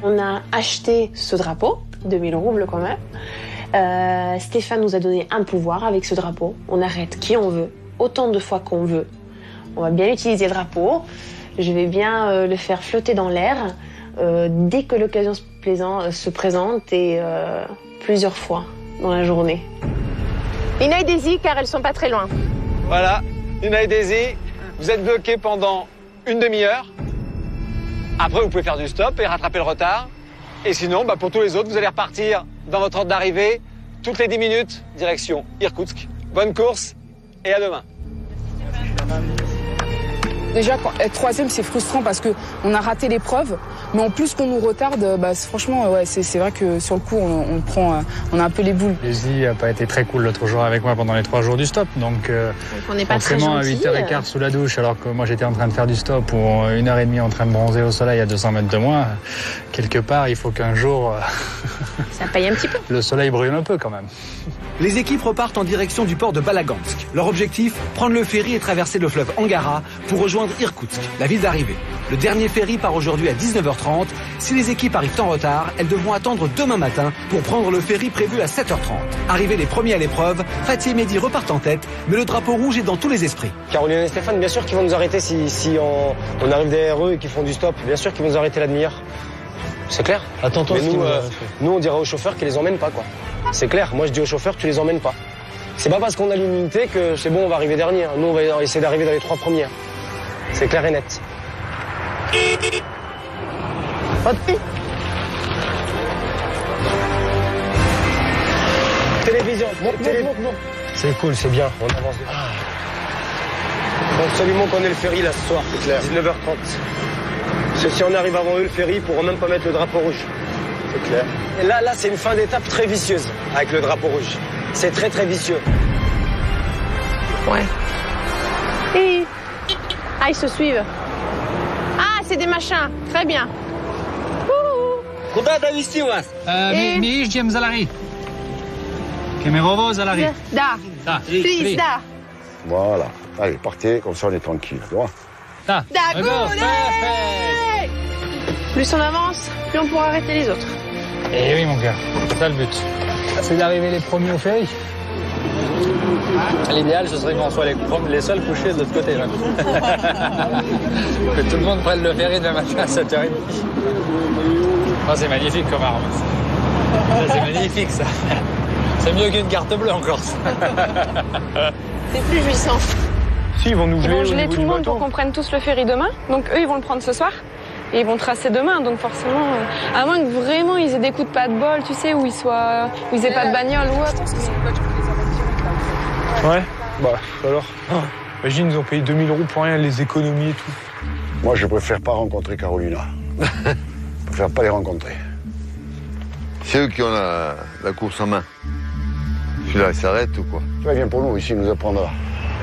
On a acheté ce drapeau, 2000 roubles quand même. Stéphane nous a donné un pouvoir avec ce drapeau. On arrête qui on veut, autant de fois qu'on veut. On va bien utiliser le drapeau. Je vais bien le faire flotter dans l'air dès que l'occasion se présente et plusieurs fois dans la journée. Ina et Daisy, car elles sont pas très loin. Voilà, Ina et Daisy, vous êtes bloqués pendant une demi-heure. Après, vous pouvez faire du stop et rattraper le retard. Et sinon, pour tous les autres, vous allez repartir dans votre ordre d'arrivée toutes les 10 minutes, direction Irkoutsk. Bonne course et à demain. Déjà, être troisième, c'est frustrant parce qu'on a raté l'épreuve. Mais en plus qu'on nous retarde, franchement, ouais, c'est vrai que sur le coup, on a un peu les boules. Daisy n'a pas été très cool l'autre jour avec moi pendant les 3 jours du stop. Donc on n'est pas très forcément, à gentil, 8h15 sous la douche, alors que moi j'étais en train de faire du stop ou 1h30 en train de bronzer au soleil à 200 mètres de moi. Quelque part, il faut qu'un jour... Ça paye un petit peu. Le soleil brûle un peu quand même. Les équipes repartent en direction du port de Balagansk. Leur objectif, prendre le ferry et traverser le fleuve Angara pour rejoindre Irkoutsk, la ville d'arrivée. Le dernier ferry part aujourd'hui à 19h30. Si les équipes arrivent en retard, elles devront attendre demain matin pour prendre le ferry prévu à 7h30. Arrivés les premiers à l'épreuve, Fatih et Mehdi repartent en tête, mais le drapeau rouge est dans tous les esprits. Caroline et Stéphane, bien sûr qu'ils vont nous arrêter si on arrive derrière eux et qu'ils font du stop. Bien sûr qu'ils vont nous arrêter la demi-heure. C'est clair. Attends-toi. Mais nous, on dira aux chauffeurs qu'ils les emmènent pas, quoi. C'est clair. Moi, je dis aux chauffeurs, tu les emmènes pas. C'est pas parce qu'on a l'immunité que c'est bon, on va arriver dernier. Nous, on va essayer d'arriver dans les 3 premiers. C'est clair et net. Fatih. Télévision. C'est cool, c'est bien. On avance. Faut absolument qu'on ait le ferry là ce soir. C'est clair. 19h30. Parce que si on arrive avant eux, le ferry, ils pourront même pas mettre le drapeau rouge. C'est clair. Et là, c'est une fin d'étape très vicieuse avec le drapeau rouge. C'est très très vicieux. Ouais. Et... Ah, ils se suivent. Ah, c'est des machins. Très bien. Куда довести вас? Мы ждем Залари. Kemerovo, Залари. Da. Please, da. Voilà. Allez, partez, comme ça on est tranquille. Tu vois? Da. Plus on avance, plus on pourra arrêter les autres. Eh oui, mon gars. C'est ça le but. C'est d'arriver les premiers au ferry. L'idéal, ce serait qu'on soit les seuls couchés de l'autre côté. Là. Que tout le monde prenne le ferry demain matin à 7h30. Oh, c'est magnifique comme arme. C'est magnifique, ça. C'est mieux qu'une carte bleue encore. C'est plus jouissant. Si, ils vont nous Ils geler vont au geler niveau tout le du monde bateau. pour qu'on prenne tous le ferry demain. Donc eux, ils vont le prendre ce soir. Et ils vont tracer demain. Donc forcément, à moins que vraiment ils aient des coups de pas de bol, tu sais, où ils aient pas de bagnole ou autre. Ouais. Alors. Imagine, ils ont payé 2000 € pour rien, les économies et tout. Moi, je préfère pas rencontrer Carolina. Je préfère pas les rencontrer. C'est eux qui ont la course en main. Celui-là, il s'arrête ou quoi? Tu vas bien pour nous, ici, il nous apprendra.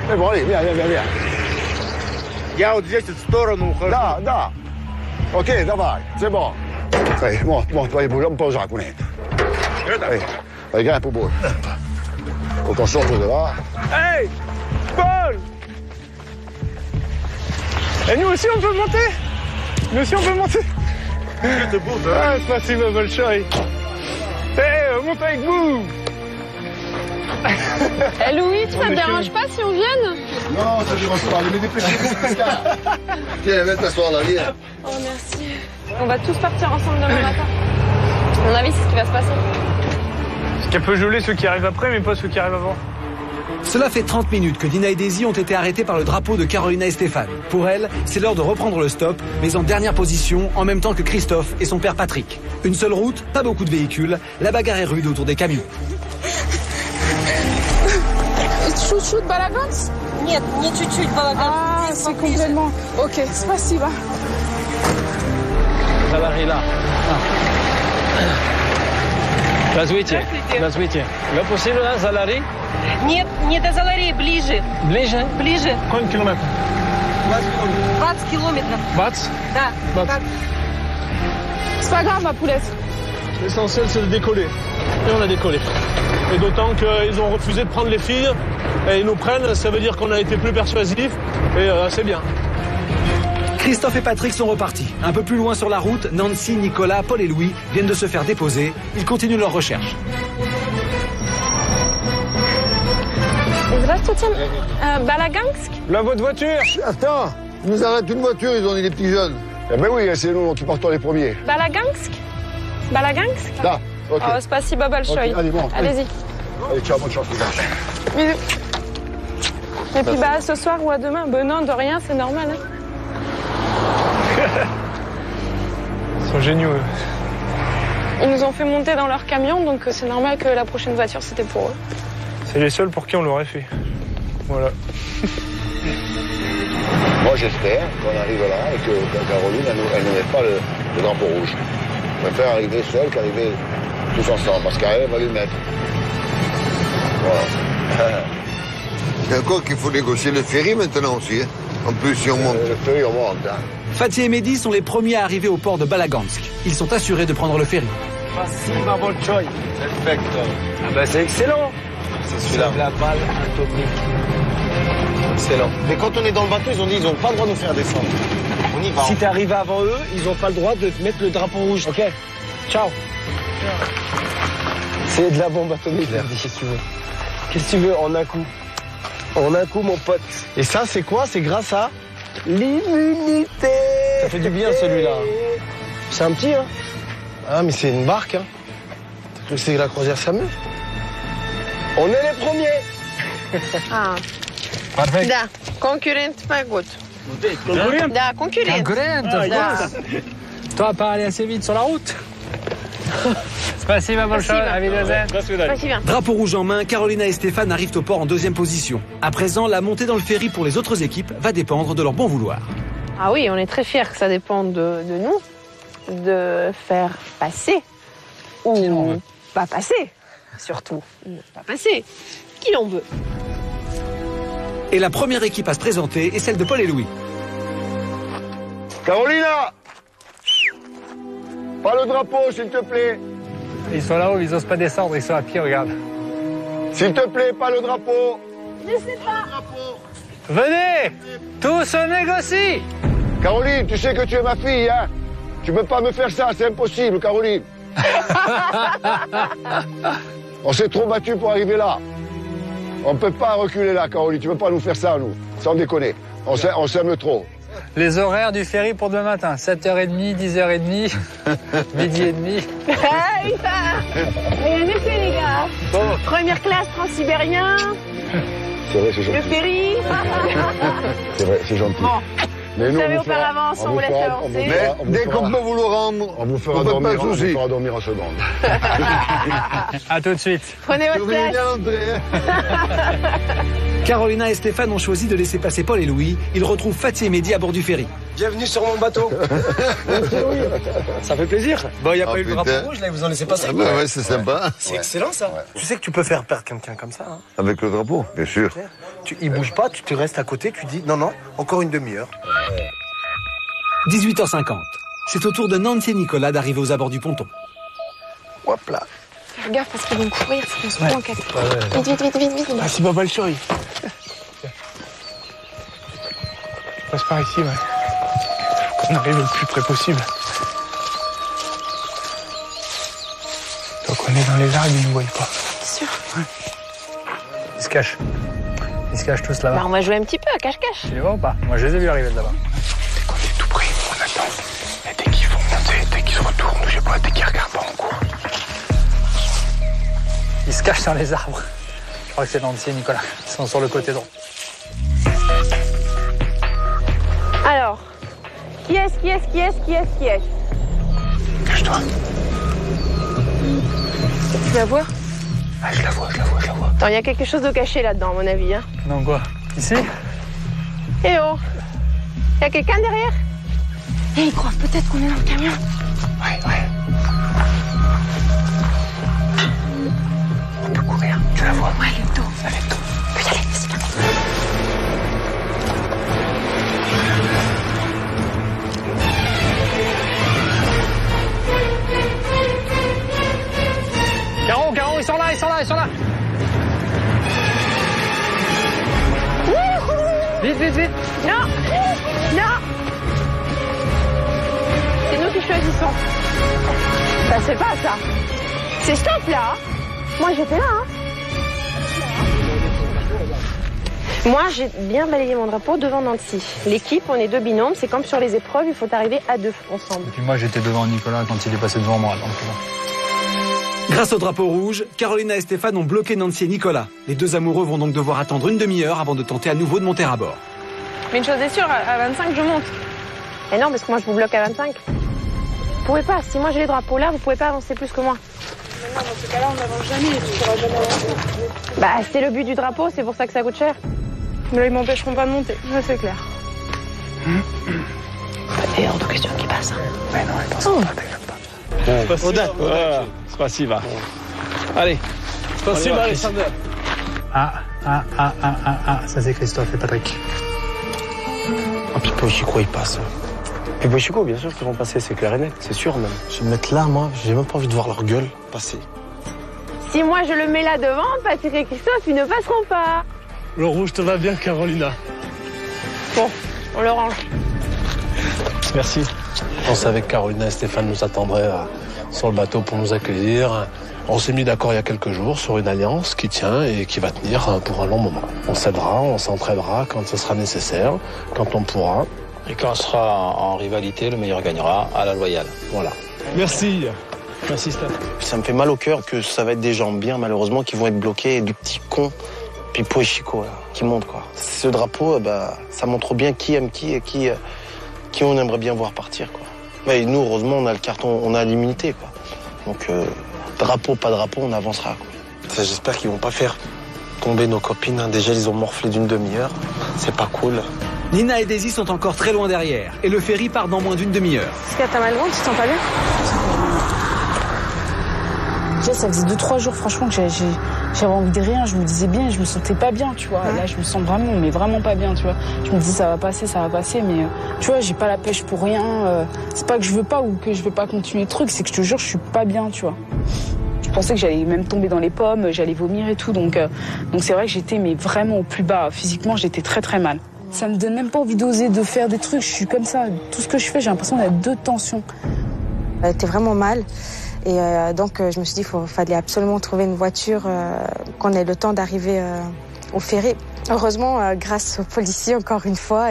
Mais bon, allez, viens. Я вот здесь в сторону ухожу. Да. Ok, давай, c'est bon. Allez, monte, vai, bouge, on pose la cunette. Allez, grimpe au bout. Faut qu'on sorte de là. Hey Paul. Et nous aussi, on peut monter? Nous aussi, on peut monter? Ah, спасибо большое. On monte avec vous. Eh Louis, ça te dérange pas si on vienne? Non, ça ne dérange pas. Mais dépêchez-vous, Pascal. Tiens, viens t'asseoir là, viens. Oh, merci. On va tous partir ensemble demain matin. À mon avis, c'est ce qui va se passer. Parce qu'elle peut geler ceux qui arrivent après, mais pas ceux qui arrivent avant. Cela fait 30 minutes que Dina et Daisy ont été arrêtés par le drapeau de Carolina et Stéphane. Pour elles, c'est l'heure de reprendre le stop, mais en dernière position, en même temps que Christophe et son père Patrick. Une seule route, pas beaucoup de véhicules, la bagarre est rude autour des camions. Чуть-чуть Balagansk? Нет, не чуть-чуть Balagansk. Ah, c'est complètement... Ok, спасибо. Залари là. Здравствуйте. Здравствуйте. Вы possible là, Залари? Нет, не до Залари, ближе. Ближе? Ближе. Combien de kilomètres? 20 километров. 20? Да. 20. C'est pas grave, ma poulette. L'essentiel, c'est de décoller. Et on a décollé. Et d'autant qu'ils ont refusé de prendre les filles. Et ils nous prennent, ça veut dire qu'on a été plus persuasifs. Et c'est bien. Christophe et Patrick sont repartis. Un peu plus loin sur la route, Nancy, Nicolas, Paul et Louis viennent de se faire déposer. Ils continuent leur recherche. Здравствуйте. Balagansk. Là, votre voiture. Attends, ils nous arrêtent une voiture, ils ont dit les petits jeunes. Eh ben oui, c'est nous qui partons les premiers. Balagansk. Balagansk. Là, ok. Oh, спасибо большое. Ok, allez, bon. Allez-y. Allez, ciao, bonne chance, les gars. Bisous. Et puis bah ce soir ou à demain. Ben non, de rien, c'est normal. Hein. Ils sont géniaux. Ils nous ont fait monter dans leur camion, donc c'est normal que la prochaine voiture c'était pour eux. C'est les seuls pour qui on l'aurait fait. Voilà. Moi, j'espère qu'on arrive là et que Caroline, elle ne met pas le drapeau rouge. Je préfère arriver seule qu'arriver tous ensemble, parce qu'elle va lui mettre. Voilà. C'est encore qu'il faut négocier le ferry maintenant aussi. Hein. En plus, si on monte. Le ferry, on monte. Hein. Fatih et Mehdi sont les premiers à arriver au port de Balagansk. Ils sont assurés de prendre le ferry. Massiva Bolchoï. Perfecto. Ah ben c'est excellent. C'est celui-là. La balle atomique. Excellent. Mais quand on est dans le bateau, ils ont dit ils n'ont pas le droit de nous faire descendre. On y va. Si t'es arrivé avant eux, ils n'ont pas le droit de te mettre le drapeau rouge. Ok. Ciao. C'est de la bombe atomique, qu'est-ce que tu veux. Qu'est-ce que tu veux en un coup. En un coup, mon pote. Et ça, c'est quoi? C'est grâce à l'immunité. Ça fait du bien, celui-là. C'est un petit, hein. Ah, mais c'est une barque, hein. T'as cru que c'est la croisière Samu? On est les premiers. Ah. Parfait. Da, concurrent mai gut. Da, concurrent. Da. Toi, pas aller assez vite sur la route. Спасибо большое. Спасибо. Drapeau rouge en main, Carolina et Stéphane arrivent au port en deuxième position. À présent, la montée dans le ferry pour les autres équipes va dépendre de leur bon vouloir. Ah oui, on est très fiers que ça dépende de nous, de faire passer ou pas passer, surtout. Pas passer. Qui l'on veut. Et la première équipe à se présenter est celle de Paul et Louis. Carolina! Pas le drapeau, s'il te plaît. Ils sont là-haut, ils n'osent pas descendre, ils sont à pied, regarde. S'il te plaît, pas le drapeau. Je sais pas. Venez! Tout se négocie! Caroline, tu sais que tu es ma fille, hein? Tu peux pas me faire ça, c'est impossible, Caroline. On s'est trop battu pour arriver là. On peut pas reculer là, Caroline. Tu peux pas nous faire ça, nous. Sans déconner. On s'aime trop. Les horaires du ferry pour demain matin, 7h30, 10h30, midi et demi. Hey, ça. Rien n'est fait, les gars. Bon. Première classe transsibérien. C'est vrai, c'est gentil. Le ferry. C'est vrai, c'est gentil. Bon. Mais Vous nous, savez, on auparavant, on vous laisse avancer. Mais dès qu'on peut vous le rendre, on vous fera on dormir, pas de soucis. dormir en seconde. À tout de suite. Prenez votre place. Carolina et Stéphane ont choisi de laisser passer Paul et Louis. Ils retrouvent Fatih et Mehdi à bord du ferry. Bienvenue sur mon bateau. Ça fait plaisir. Bon, il n'y a Oh, pas eu le drapeau putain. rouge, là, ils vous en laissez passer. Ah bah ouais, c'est sympa. C'est excellent, ça. Tu sais que tu peux faire perdre quelqu'un comme ça, hein. Avec le drapeau, bien sûr. Il bouge pas, tu te restes à côté, tu dis non, non, encore une demi-heure. 18h50. C'est au tour de Nancy et Nicolas d'arriver aux abords du ponton. Hop là. Fais gaffe parce qu'ils vont courir, faut qu'on se prend en casse. Vite. Ah, c'est pas Bolchoï. Passe par ici, ouais. Faut qu'on arrive le plus près possible. Donc on est dans les arbres, ils ne voient pas. Sûr. Ouais. Ils se cachent. Ils se cachent tous là-bas. Bah, on va jouer un petit peu à cache-cache. Tu les vois ou pas? Moi, je les ai vus arriver de là-bas. Dès qu'on est tout près, on attend. Et dès qu'ils vont monter, dès qu'ils se retournent, je sais pas, dès qu'ils regardent pas, on court. Ils se cachent dans les arbres. Je crois que c'est Nancy et Nicolas. Ils sont sur le côté droit. Alors, qui est-ce Cache-toi. Tu la vois? Ah, je la vois. Attends, il y a quelque chose de caché là-dedans, à mon avis. Hein. Non, quoi? Ici? Eh oh! Il y a quelqu'un derrière? Et ils croient peut-être qu'on est dans le camion. Ouais. On peut courir, tu la vois? Ouais, le dos. Avec toi. On peut y aller, c'est bien. vite, vite. Non, non. C'est nous qui choisissons. Ça c'est pas ça. C'est stop là. Moi j'étais là. Hein. Moi j'ai bien balayé mon drapeau devant Nancy. L'équipe, on est 2 binômes, c'est comme sur les épreuves, il faut arriver à 2 ensemble. Et puis moi j'étais devant Nicolas quand il est passé devant moi. Donc... Grâce au drapeau rouge, Carolina et Stéphane ont bloqué Nancy et Nicolas. Les 2 amoureux vont donc devoir attendre une demi-heure avant de tenter à nouveau de monter à bord. Mais une chose est sûre, à 25 je monte. Et non, parce que moi je vous bloque à 25. Vous pouvez pas, si moi j'ai les drapeaux là, vous pouvez pas avancer plus que moi. Mais non, dans ce cas-là, on n'avance jamais, tu pourras jamais avancer. Bah c'est le but du drapeau, c'est pour ça que ça coûte cher. Mais là, ils m'empêcheront pas de monter, ça c'est clair. Et hors de question qu'ils passent. Mais non, ils pensent pas, t'inquiète pas. Spasiba. Allez. Spasiba, Alexander. Ça c'est Christophe et Patrick. Ah, puis Pochico, il passe. Puis Pochico, bien sûr qu'ils vont passer, c'est clair et net, c'est sûr même. Je vais me mettre là, moi, j'ai même pas envie de voir leur gueule passer. Si moi je le mets là devant, Patrick et Christophe, ils ne passeront pas. Le rouge te va bien, Carolina. Bon, on le range. Merci. On savait que Carolina et Stéphane nous attendraient sur le bateau pour nous accueillir. On s'est mis d'accord il y a quelques jours sur une alliance qui tient et qui va tenir pour un long moment. On s'aidera, on s'entraidera quand ce sera nécessaire, quand on pourra. Et quand on sera en rivalité, le meilleur gagnera à la loyale. Voilà. Merci. Merci, Stéphane. Ça me fait mal au cœur que ça va être des gens bien, malheureusement, qui vont être bloqués, et du petit con, puis Pochico, là, qui monte, quoi. Ce drapeau, bah, ça montre bien qui aime qui et qui on aimerait bien voir partir, quoi. Mais nous, heureusement, on a le carton, on a l'immunité, quoi. Donc, drapeau, pas drapeau, on avancera, quoi. Ça, j'espère qu'ils vont pas faire tomber nos copines. Hein. Déjà, ils ont morflé d'une demi-heure. C'est pas cool. Nina et Daisy sont encore très loin derrière. Et le ferry part dans moins d'une demi-heure. Est-ce que t'as mal au ventre, tu te sens pas bien? Déjà, ça faisait 2-3 jours, franchement, que j'avais envie de rien. Je me disais bien, je me sentais pas bien, tu vois. Là, je me sens vraiment, mais vraiment pas bien, tu vois. Je me disais, ça va passer, mais tu vois, j'ai pas la pêche pour rien. C'est pas que je veux pas ou que je veux pas continuer le truc, c'est que je te jure, je suis pas bien, tu vois. Je pensais que j'allais même tomber dans les pommes, j'allais vomir et tout, donc c'est vrai que j'étais mais vraiment au plus bas. Physiquement, j'étais très très mal. Ça me donne même pas envie d'oser de faire des trucs. Je suis comme ça. Tout ce que je fais, j'ai l'impression d'être 2 tensions. J'étais vraiment mal. Et donc, je me suis dit qu'il fallait absolument trouver une voiture, qu'on ait le temps d'arriver au ferry. Heureusement, grâce aux policiers, encore une fois,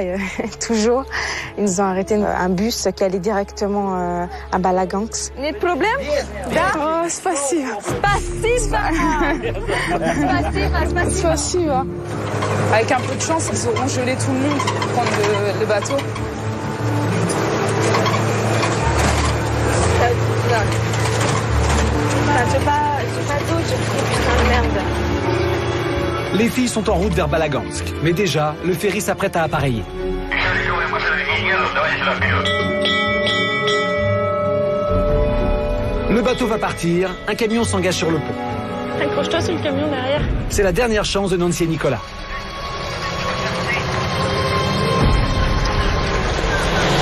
toujours, ils nous ont arrêté un bus qui allait directement à Balaganx. Нет проблем? Да. Oh, спасибо. Спасибо. Спасибо. Avec un peu de chance, ils auront gelé tout le monde pour prendre le bateau. J'ai pas d'eau, putain de merde. Les filles sont en route vers Balagansk. Mais déjà, le ferry s'apprête à appareiller. Le bateau va partir, un camion s'engage sur le pont. Accroche-toi sur le camion derrière. C'est la dernière chance de Nancy et Nicolas.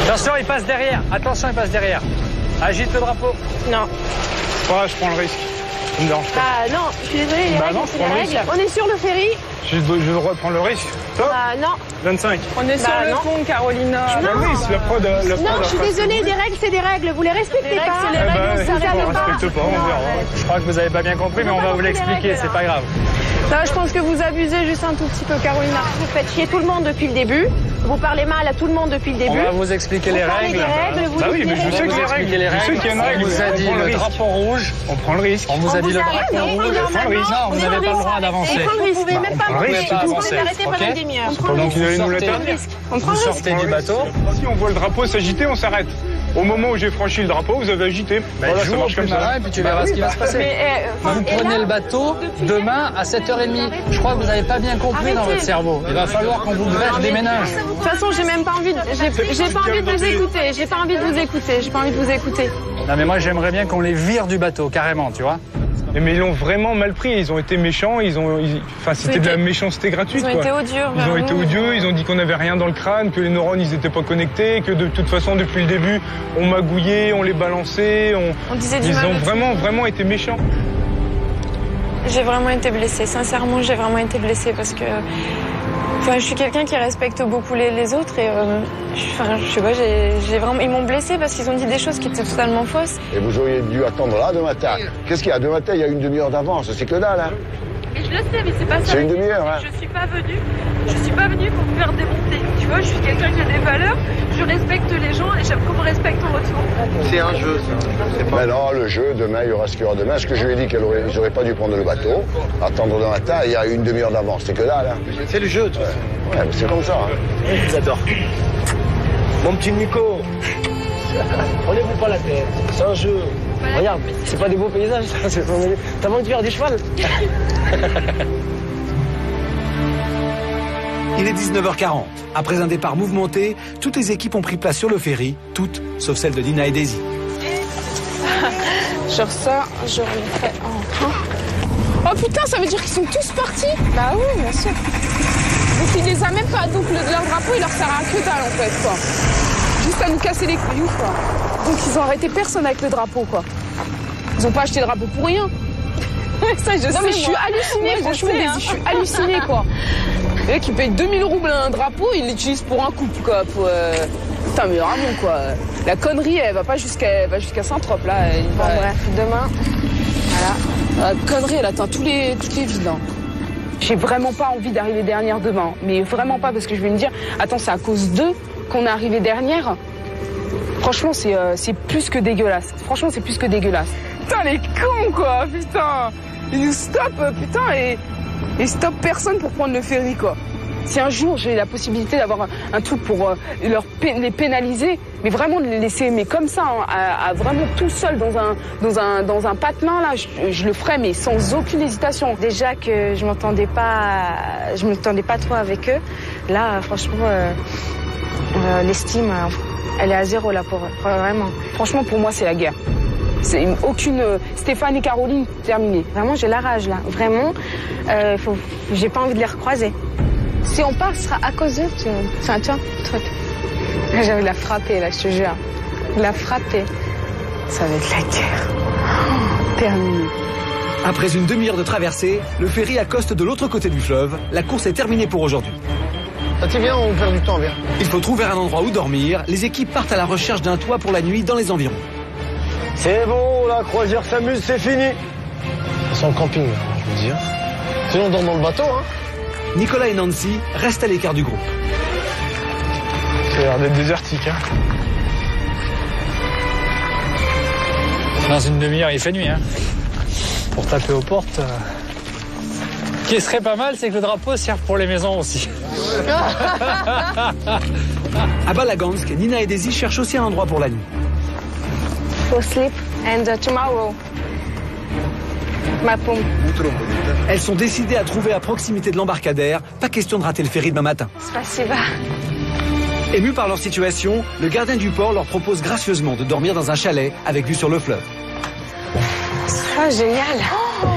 Attention, il passe derrière. Attention, il passe derrière. Agite le drapeau. Non. Ouais, je prends le risque. Ça me dérange pas. Ah non, je suis désolée, les règles, c'est les règles. On est sur le ferry. J'ai le droit de prendre le risque. Top. Ah non. 25. On est sur le pont, Carolina. Non, oui, c'est la prod. Non, je suis désolée, des règles, c'est des règles. Vous les respectez pas. C'est les règles, on respecte pas, on verra. Je crois que vous avez pas bien compris, mais on va vous l'expliquer, c'est pas grave. Là, je pense que vous abusez juste un tout petit peu, Carolina. Vous faites chier tout le monde depuis le début. Vous parlez mal à tout le monde depuis le début. On va vous expliquer les règles. Bah oui, mais je sais qu'il y a des règles. Je sais qu'il y a une règle. On vous a dit le drapeau rouge. On prend le risque. On vous a dit le drapeau rouge. Non, vous n'avez pas le droit d'avancer. Vous pouvez même pas avancer. Arrêtez pendant une demi-heure. Pendant qu'il allait nous l'interdire. Vous sortez du bateau. Si on voit le drapeau s'agiter, on s'arrête. Au moment où j'ai franchi le drapeau, vous avez agité. Voilà, ça marche comme ça. Et puis tu verras ce qui va se passer. Vous prenez le bateau demain à 7h30. Je crois que vous n'avez pas bien compris dans votre cerveau. Il va falloir qu'on vous greffe des méninges. De toute façon, j'ai même pas envie de, j'ai pas envie de vous écouter. J'ai pas envie de vous écouter. J'ai pas envie de vous écouter. Non mais moi j'aimerais bien qu'on les vire du bateau, carrément, tu vois. Mais ils l'ont vraiment mal pris, ils ont été méchants, enfin c'était de la méchanceté gratuite. Ils ont été odieux. Ils ont été odieux, ils ont dit qu'on n'avait rien dans le crâne, que les neurones ils étaient pas connectés, que de toute façon depuis le début on magouillait, on les balançait, on disait du ils mal ont vraiment été méchants. J'ai vraiment été blessée, sincèrement j'ai vraiment été blessée parce que Enfin, je suis quelqu'un qui respecte beaucoup les autres et je sais pas, j'ai vraiment, ils m'ont blessée parce qu'ils ont dit des choses qui étaient totalement fausses. Et vous auriez dû attendre là demain matin. Qu'est-ce qu'il y a demain matin? Il y a une demi-heure d'avance, c'est que dalle, hein. Mais je le sais, mais c'est pas ça. C'est une demi-heure, hein. Je suis pas venue pour me faire démonter. Tu vois, je suis quelqu'un qui a des valeurs, je respecte les gens et j'aime qu'on me respecte en retour. C'est un jeu, ça. Mais non, le jeu, demain, il y aura ce qu'il y aura demain. Ce que je lui ai dit qu'ils n'auraient pas dû prendre le bateau, attendre demain matin, il y a une demi-heure d'avance, c'est que dalle, hein. C'est le jeu, de toute façon. Ouais, mais c'est comme ça, hein. J'adore. Mon petit Nico, relève-vous pas la tête, c'est un jeu. Regarde, c'est pas des beaux paysages, ça. T'as envie de faire du cheval? Il est 19h40. Après un départ mouvementé, toutes les équipes ont pris place sur le ferry, toutes, sauf celle de Nina et Daisy. Genre ça, je refais en train. Oh putain, ça veut dire qu'ils sont tous partis? Bah oui, bien sûr. Donc ils les a même pas, donc leur drapeau il leur sert à que dalle en fait quoi. Juste à nous casser les couilles quoi. Donc ils ont arrêté personne avec le drapeau quoi. Ils ont pas acheté le drapeau pour rien. Ça je sais, mais je suis hallucinée, franchement, je suis hallucinée quoi. Le mec, il paye 2000 roubles un drapeau, il l'utilise pour un couple, quoi. Putain, mais vraiment, quoi. La connerie, elle va pas jusqu'à Saint-Trope, là. Bon, bref, demain, voilà. La connerie, elle atteint toutes les villes. Hein. J'ai vraiment pas envie d'arriver dernière demain. Mais vraiment pas, parce que je vais me dire, attends, c'est à cause d'eux qu'on est arrivé dernière. Franchement, c'est plus que dégueulasse. Franchement, c'est plus que dégueulasse. Putain, les cons, quoi, putain. Ils nous stoppent, putain, et stoppent personne pour prendre le ferry, quoi. Si un jour j'ai la possibilité d'avoir un truc pour les pénaliser, mais vraiment de les laisser mais comme ça, hein, à vraiment tout seul dans un patelin là, je le ferais mais sans aucune hésitation. Déjà que je m'entendais pas trop avec eux. Là, franchement, l'estime, elle est à zéro là pour eux, vraiment. Franchement, pour moi, c'est la guerre. C'est aucune Stéphane et Caroline terminé. Vraiment, j'ai la rage là. Vraiment, j'ai pas envie de les recroiser. Si on part, ce sera à cause d'eux. Enfin, tu vois, j'ai envie de la frapper là, je te jure. De la frapper. Ça va être la guerre. Oh, terminé. Après une demi-heure de traversée, le ferry accoste de l'autre côté du fleuve. La course est terminée pour aujourd'hui. Tiens, viens, on perd du temps, viens. Il faut trouver un endroit où dormir. Les équipes partent à la recherche d'un toit pour la nuit dans les environs. C'est bon, la croisière s'amuse, c'est fini. C'est en camping, je veux dire. Sinon, on dort dans le bateau, hein. Nicolas et Nancy restent à l'écart du groupe. Ça a l'air d'être désertique, hein. Dans une demi-heure, il fait nuit, hein. Pour taper aux portes. Ce qui serait pas mal, c'est que le drapeau serve pour les maisons aussi. À Balagansk, Nina et Daisy cherchent aussi un endroit pour la nuit. For sleep and tomorrow. Ma pomme. Elles sont décidées à trouver à proximité de l'embarcadère. Pas question de rater le ferry demain matin. Spasiba. Émus par leur situation, le gardien du port leur propose gracieusement de dormir dans un chalet avec vue sur le fleuve. Ah, génial. Oh,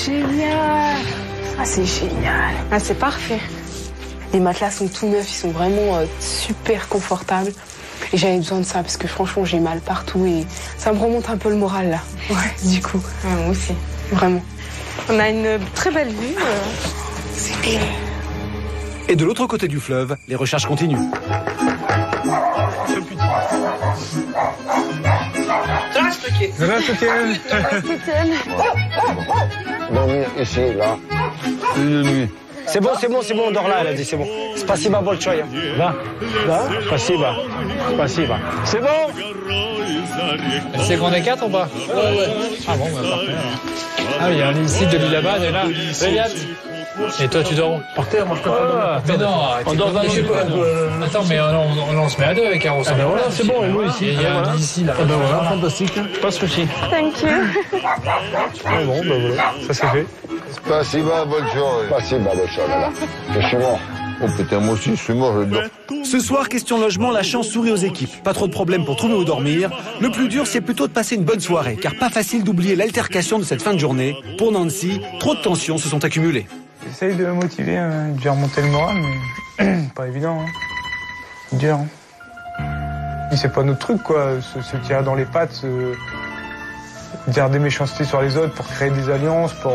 génial. Ah, c'est génial. Ah, c'est parfait. Les matelas sont tout neufs, ils sont vraiment super confortables. Et j'avais besoin de ça parce que franchement j'ai mal partout et ça me remonte un peu le moral là. Ouais, du coup. Ouais, moi aussi. Vraiment. On a une très belle vue. C'est clair. Et de l'autre côté du fleuve, les recherches continuent. Dormir ici, là. Une nuit. C'est bon, on dort là, elle a dit, c'est bon. Spasiba bolchoy. Là, spasiba. C'est bon. Elle sait qu'on est 4 ou pas? Ouais. Ah bon, bah parfait. Ah oui, il y a un ici de l'île là-bas, et là. Regarde. Et toi, tu dors par terre, moi je peux pas. Mais non, on dort dans le. Attends, mais on se met à deux avec Caro. Ah ben voilà, c'est bon, et nous ici. Il y a un lit ici, là. Ah ben voilà, fantastique. Pas de souci. Thank you. Bon, ben voilà, ça c'est fait. Spasiba bolchoy. Spasiba bolchoy, voilà. Je suis mort. Oh putain, moi aussi, je suis mort, je dors. Ce soir, question logement, la chance sourit aux équipes. Pas trop de problèmes pour trouver où dormir. Le plus dur, c'est plutôt de passer une bonne soirée, car pas facile d'oublier l'altercation de cette fin de journée. Pour Nancy, trop de tensions se sont accumulées. J'essaye de me motiver, de faire remonter le moral, mais pas évident. Hein. C'est dur. Hein. C'est pas notre truc, quoi. Se tirer dans les pattes, dire des méchancetés sur les autres pour créer des alliances, pour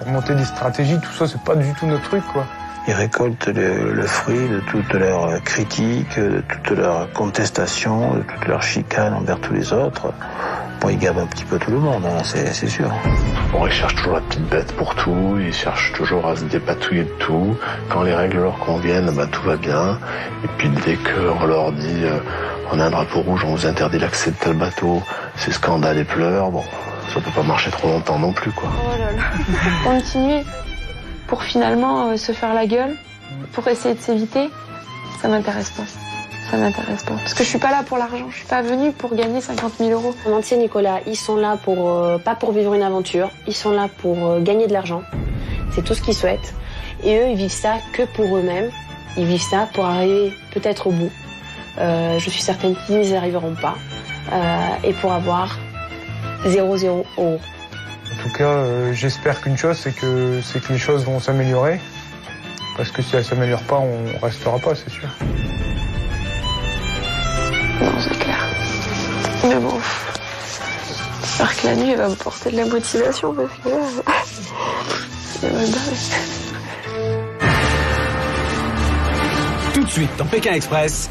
monter des stratégies, tout ça, c'est pas du tout notre truc, quoi. Ils récoltent le fruit de toutes leurs critiques, de toutes leurs contestations, de toutes leurs chicanes envers tous les autres. Bon, ils gavent un petit peu tout le monde, hein, c'est sûr. Bon, ils cherchent toujours la petite bête pour tout, ils cherchent toujours à se dépatouiller de tout. Quand les règles leur conviennent, bah, tout va bien. Et puis dès qu'on leur dit on a un drapeau rouge, on vous interdit l'accès de tel bateau, c'est scandale et pleurs, bon, ça peut pas marcher trop longtemps non plus, quoi. Oh là là. Continuer pour finalement se faire la gueule, pour essayer de s'éviter, ça m'intéresse pas. Ça m'intéresse pas. Parce que je suis pas là pour l'argent, je suis pas venue pour gagner 50 000 euros. Nancy et Nicolas, ils sont là pour, pas pour vivre une aventure, ils sont là pour gagner de l'argent. C'est tout ce qu'ils souhaitent. Et eux, ils vivent ça que pour eux-mêmes. Ils vivent ça pour arriver peut-être au bout. Je suis certaine qu'ils n'y arriveront pas. Et pour avoir 0,0 euros. En tout cas, j'espère qu'une chose, c'est que les choses vont s'améliorer. Parce que si elles s'améliorent pas, on restera pas, c'est sûr. Non, c'est clair. Mais bon, j'espère que la nuit va me porter de la motivation parce que là, c'est mal barré. Tout de suite dans Pékin Express.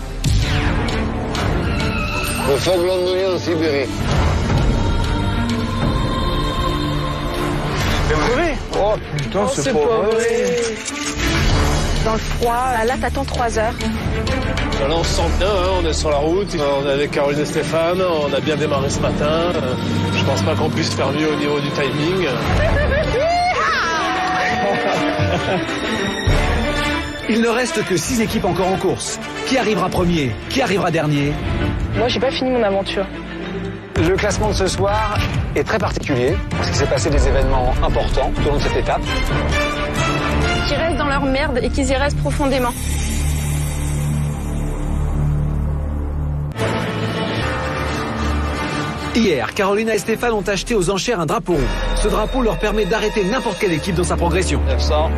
Le phoque londonien en Sibérie. C'est vrai? Oh putain, c'est pas vrai. Dans le froid, là t'attends 3 heures. Là on se sent bien, hein, on est sur la route, on est avec Caroline et Stéphane, on a bien démarré ce matin. Je pense pas qu'on puisse faire mieux au niveau du timing. Il ne reste que 6 équipes encore en course. Qui arrivera premier? Qui arrivera dernier? Moi, j'ai pas fini mon aventure. Le classement de ce soir est très particulier parce qu'il s'est passé des événements importants tout au long de cette étape. Qui restent dans leur merde et qu'ils y restent profondément. Hier, Carolina et Stéphane ont acheté aux enchères un drapeau rouge. Ce drapeau leur permet d'arrêter n'importe quelle équipe dans sa progression. 900,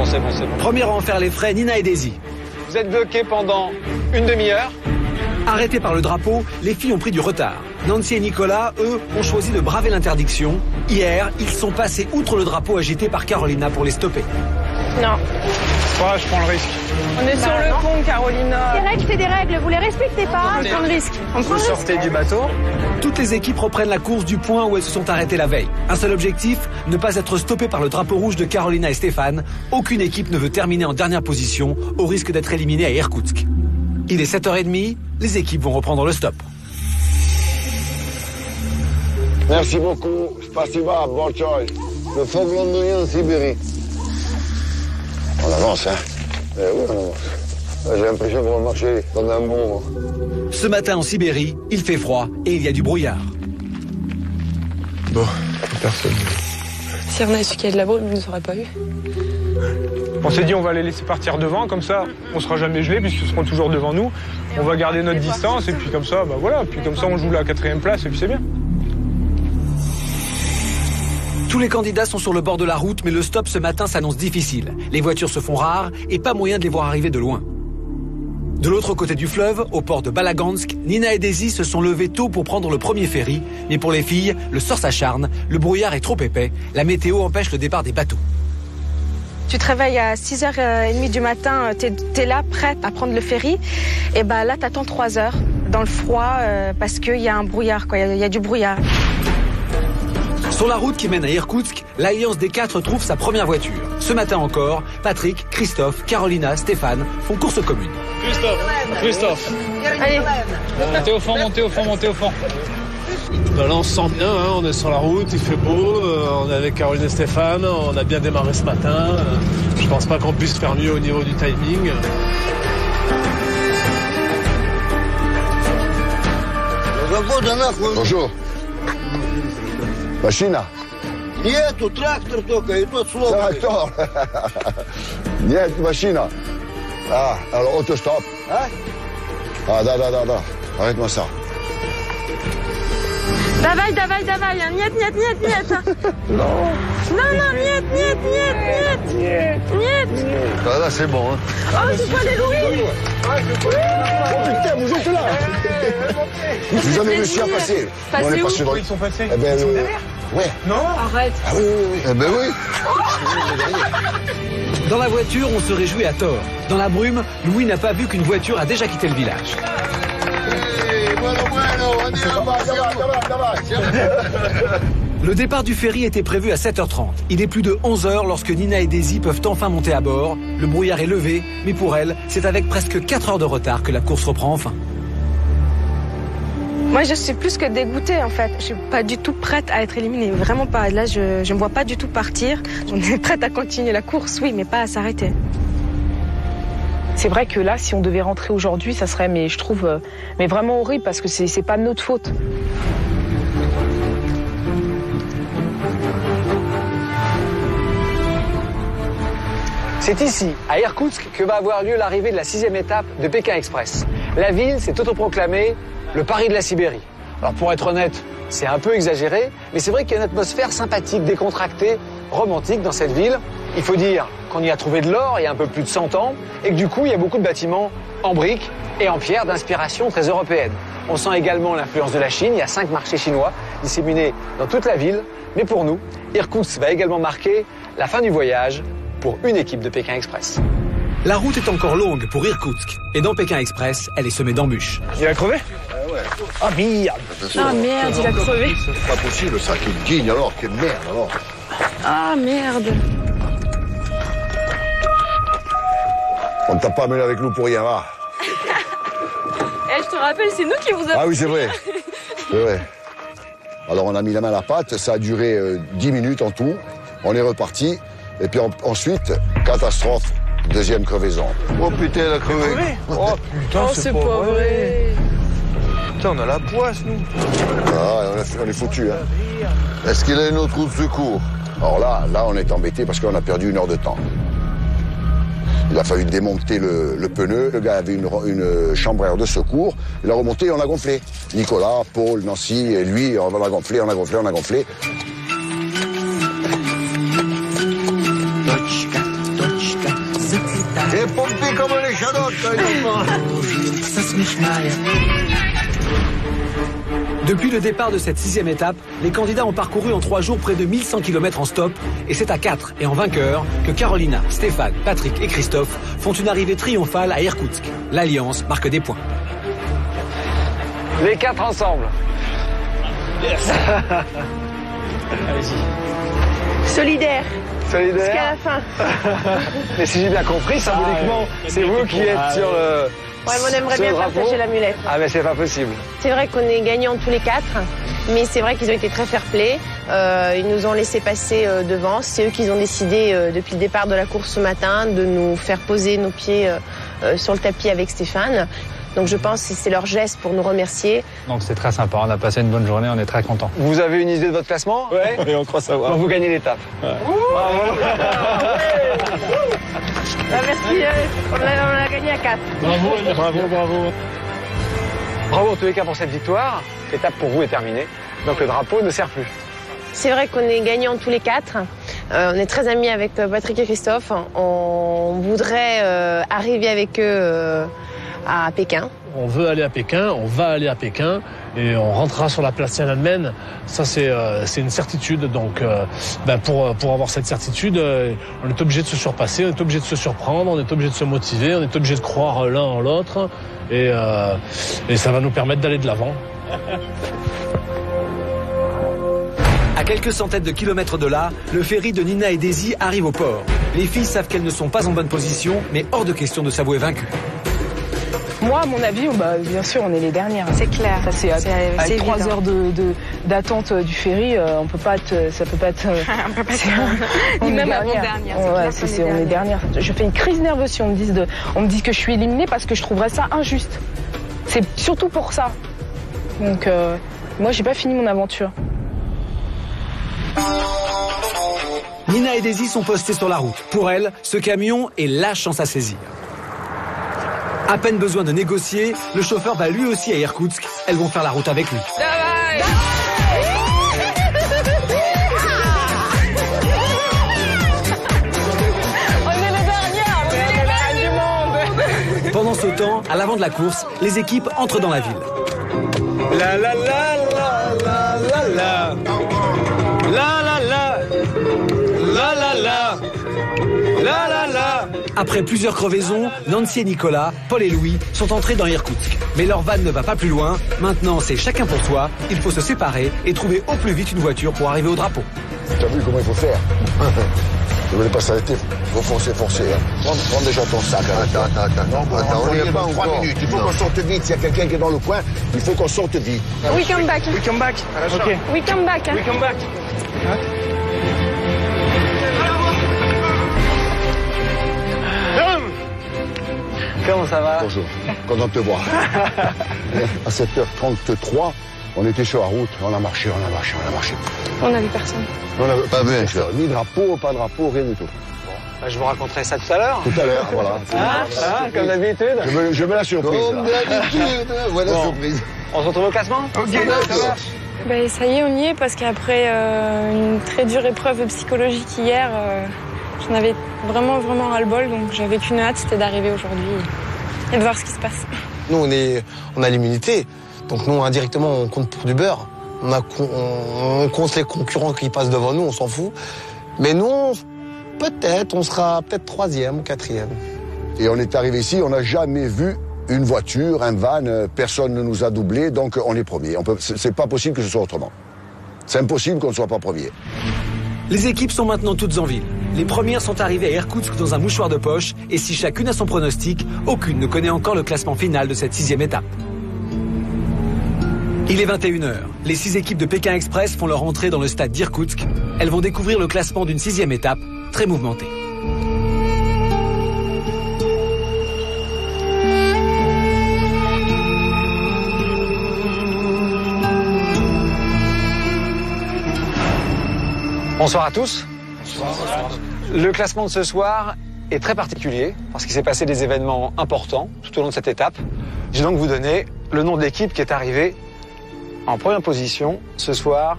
c'est bon. Première à en faire les frais, Nina et Daisy. Vous êtes bloqués pendant une demi-heure. Arrêtés par le drapeau, les filles ont pris du retard. Nancy et Nicolas, eux, ont choisi de braver l'interdiction. Hier, ils sont passés outre le drapeau agité par Carolina pour les stopper. Non. Ouais, je prends le risque. On est sur le pont, Carolina. Les règles, c'est des règles, vous les respectez pas. On prend le risque. Vous sortez du bateau. Toutes les équipes reprennent la course du point où elles se sont arrêtées la veille. Un seul objectif, ne pas être stoppé par le drapeau rouge de Carolina et Stéphane. Aucune équipe ne veut terminer en dernière position, au risque d'être éliminée à Irkoutsk. Il est 7h30, les équipes vont reprendre le stop. Merci beaucoup. Spasiba, bon choice. Le phoque londonien en Sibérie. On avance, hein? Oui, on avance. J'ai l'impression qu'on va marcher pendant un bon moment. Ce matin en Sibérie, il fait froid et il y a du brouillard. Bon, personne. Si on avait su qu'il y a de la boue, on ne nous aurait pas eu. On s'est dit on va les laisser partir devant, comme ça on sera jamais gelés puisqu'ils seront toujours devant nous. On va garder notre distance et puis comme ça, bah voilà, puis comme ça on joue la 4e place et puis c'est bien. Tous les candidats sont sur le bord de la route, mais le stop ce matin s'annonce difficile. Les voitures se font rares et pas moyen de les voir arriver de loin. De l'autre côté du fleuve, au port de Balagansk, Nina et Daisy se sont levées tôt pour prendre le premier ferry. Mais pour les filles, le sort s'acharne, le brouillard est trop épais, la météo empêche le départ des bateaux. Tu te réveilles à 6h30 du matin, t'es là, prête à prendre le ferry. Et bah là, t'attends 3 heures dans le froid parce qu'il y a un brouillard, quoi. Il y a du brouillard. Sur la route qui mène à Irkoutsk, l'Alliance des 4 trouve sa première voiture. Ce matin encore, Patrick, Christophe, Carolina, Stéphane font course commune. Christophe. Allez. Montez au fond. Ben là on se sent bien, hein, on est sur la route, il fait beau, on est avec Caroline et Stéphane, on a bien démarré ce matin. Je pense pas qu'on puisse faire mieux au niveau du timing. Bonjour. Машина? Нету, трактор только, и тот сломанный. Трактор. Нет, машина. Ah, alors autostop. Hein? Ah, da. Arrête-moi ça. Давай, нет. Non. Нет. Ah, là, c'est bon, hein. Oh, c'est pas les louis. Oh putain, vous êtes là. Vous avez réussi à passer. Passer On est où? passé dans... Ils sont passés. Eh ben, Ils sont derrière. Ouais. Non. Arrête. Ah oui, oui, oui. Eh ben oui. Dans la voiture, on se réjouit à tort. Dans la brume, Louis n'a pas vu qu'une voiture a déjà quitté le village. Le départ du ferry était prévu à 7h30. Il est plus de 11h lorsque Nina et Daisy peuvent enfin monter à bord. Le brouillard est levé, mais pour elles, c'est avec presque 4 heures de retard que la course reprend enfin. Moi, je suis plus que dégoûtée, en fait. Je suis pas du tout prête à être éliminée. Vraiment pas. Là, je me vois pas du tout partir. On est prête à continuer la course, oui, mais pas à s'arrêter. C'est vrai que là, si on devait rentrer aujourd'hui, ça serait, mais je trouve, mais vraiment horrible parce que c'est pas de notre faute. C'est ici, à Irkoutsk, que va avoir lieu l'arrivée de la 6e étape de Pékin Express. La ville s'est autoproclamée le Paris de la Sibérie. Alors pour être honnête, c'est un peu exagéré, mais c'est vrai qu'il y a une atmosphère sympathique, décontractée, romantique dans cette ville. Il faut dire qu'on y a trouvé de l'or il y a un peu plus de 100 ans, et que du coup, il y a beaucoup de bâtiments en briques et en pierre d'inspiration très européenne. On sent également l'influence de la Chine, il y a 5 marchés chinois disséminés dans toute la ville. Mais pour nous, Irkoutsk va également marquer la fin du voyage pour une équipe de Pékin Express. La route est encore longue pour Irkoutsk. Et dans Pékin Express, elle est semée d'embûches. Il a crevé? Ah merde. Ah merde, il a crevé. C'est pas possible ça, qu'il guigne alors, quelle merde alors. Ah merde. On ne t'a pas amené avec nous pour rien, va. Je te rappelle, c'est nous qui vous avons... Ah oui, c'est vrai. C'est vrai. Alors on a mis la main à la pâte, ça a duré 10 minutes en tout. On est reparti. Et puis ensuite, catastrophe, deuxième crevaison. Oh putain, elle a crevé. Oh putain, c'est pas vrai. Putain, on a la poisse, nous. Ah, on est foutus, hein. Est-ce qu'il a une autre roue de secours? Alors là, on est embêté parce qu'on a perdu 1 heure de temps. Il a fallu démonter le pneu. Le gars avait une chambre à air de secours. Il a remonté et on a gonflé. Nicolas, Paul, Nancy et lui, on a gonflé. Et pompé comme les chanottes, Depuis le départ de cette 6e étape, les candidats ont parcouru en 3 jours près de 1100 km en stop. Et c'est à 4 et en vainqueur que Carolina, Stéphane, Patrick et Christophe font une arrivée triomphale à Irkoutsk. L'Alliance marque des points. Les 4 ensemble. Yes. Allez-y. Solidaire. Solidaire. Jusqu'à la fin. Mais si j'ai bien compris, symboliquement, c'est vous qui êtes sur le... Ouais, on aimerait bien partager l'amulette. Ah, mais c'est pas possible. C'est vrai qu'on est gagnants tous les 4, mais c'est vrai qu'ils ont été très fair-play. Ils nous ont laissé passer devant. C'est eux qui ont décidé, depuis le départ de la course ce matin, de nous faire poser nos pieds sur le tapis avec Stéphane. Donc je pense que c'est leur geste pour nous remercier. Donc c'est très sympa, on a passé une bonne journée, on est très contents. Vous avez une idée de votre classement? Ouais, et on croit savoir. Donc vous gagnez l'étape. Ouais. Bravo. Merci, on l'a gagné à 4. Bravo. Bravo en tous les cas pour cette victoire. L'étape pour vous est terminée, donc le drapeau ne sert plus. C'est vrai qu'on est gagnants tous les 4. On est très amis avec Patrick et Christophe. On voudrait arriver avec eux à Pékin. On veut aller à Pékin, on va aller à Pékin et on rentrera sur la place Tiananmen. Ça, c'est une certitude. Donc, pour avoir cette certitude, on est obligé de se surpasser, on est obligé de se surprendre, on est obligé de se motiver, on est obligé de croire l'un en l'autre et ça va nous permettre d'aller de l'avant. À quelques centaines de kilomètres de là, le ferry de Nina et Daisy arrive au port. Les filles savent qu'elles ne sont pas en bonne position, mais hors de question de s'avouer vaincues. Moi, à mon avis, bien sûr, on est les dernières. C'est clair. Ça, c'est avec 3 heures d'attente du ferry, on peut pas être, ça peut pas être. Ni même avant-dernière. Ouais, on est dernière. Je fais une crise nerveuse si on me dit que je suis éliminée parce que je trouverais ça injuste. C'est surtout pour ça. Donc, moi, j'ai pas fini mon aventure. Nina et Daisy sont postées sur la route. Pour elles, ce camion est la chance à saisir. À peine besoin de négocier, le chauffeur va lui aussi à Irkoutsk. Elles vont faire la route avec lui. On est les dernières du monde. Pendant ce temps, à l'avant de la course, les équipes entrent dans la ville. La la la la la la la. la la. La la la. Après plusieurs crevaisons, Nancy et Nicolas, Paul et Louis sont entrés dans Irkoutsk. Mais leur van ne va pas plus loin. Maintenant, c'est chacun pour soi. Il faut se séparer et trouver au plus vite une voiture pour arriver au drapeau. T'as vu comment il faut faire? Je ne voulais pas s'arrêter. Il faut forcer. Hein. Prends déjà ton sac. Attends, on y est pas 3 encore. minutes. Il faut qu'on sorte vite. S'il y a quelqu'un qui est dans le coin, il faut qu'on sorte vite. We come back. We come back. Ok. We come back. We come back. Comment ça va? Bonjour. Content de te voir. À 7h33, on était sur la route. On a marché. On n'a vu personne. On n'avait Pas bien, ça. ni drapeau, pas drapeau, rien du tout. Je vous raconterai ça tout à l'heure. Tout à l'heure, voilà. Comme d'habitude. Je mets la surprise. Comme d'habitude, voilà la surprise. On se retrouve au classement? Ok, d'accord. Ben, ça y est, on y est parce qu'après une très dure épreuve psychologique hier, j'en avais vraiment ras-le-bol. Donc j'avais qu'une hâte, c'était d'arriver aujourd'hui et de voir ce qui se passe. Nous, on a l'immunité. Donc nous, indirectement, on compte pour du beurre. On compte les concurrents qui passent devant nous, on s'en fout. Mais nous, on sera peut-être 3e ou 4e. Et on est arrivé ici, on n'a jamais vu une voiture, un van, personne ne nous a doublé, donc on est premier. C'est pas possible que ce soit autrement. C'est impossible qu'on ne soit pas premier. Les équipes sont maintenant toutes en ville. Les premières sont arrivées à Irkoutsk dans un mouchoir de poche, et si chacune a son pronostic, aucune ne connaît encore le classement final de cette 6e étape. Il est 21h. Les 6 équipes de Pékin Express font leur entrée dans le stade d'Irkoutsk. Elles vont découvrir le classement d'une 6e étape, très mouvementée. Bonsoir à tous. Le classement de ce soir est très particulier parce qu'il s'est passé des événements importants tout au long de cette étape. Je vais donc vous donner le nom de l'équipe qui est arrivée en première position ce soir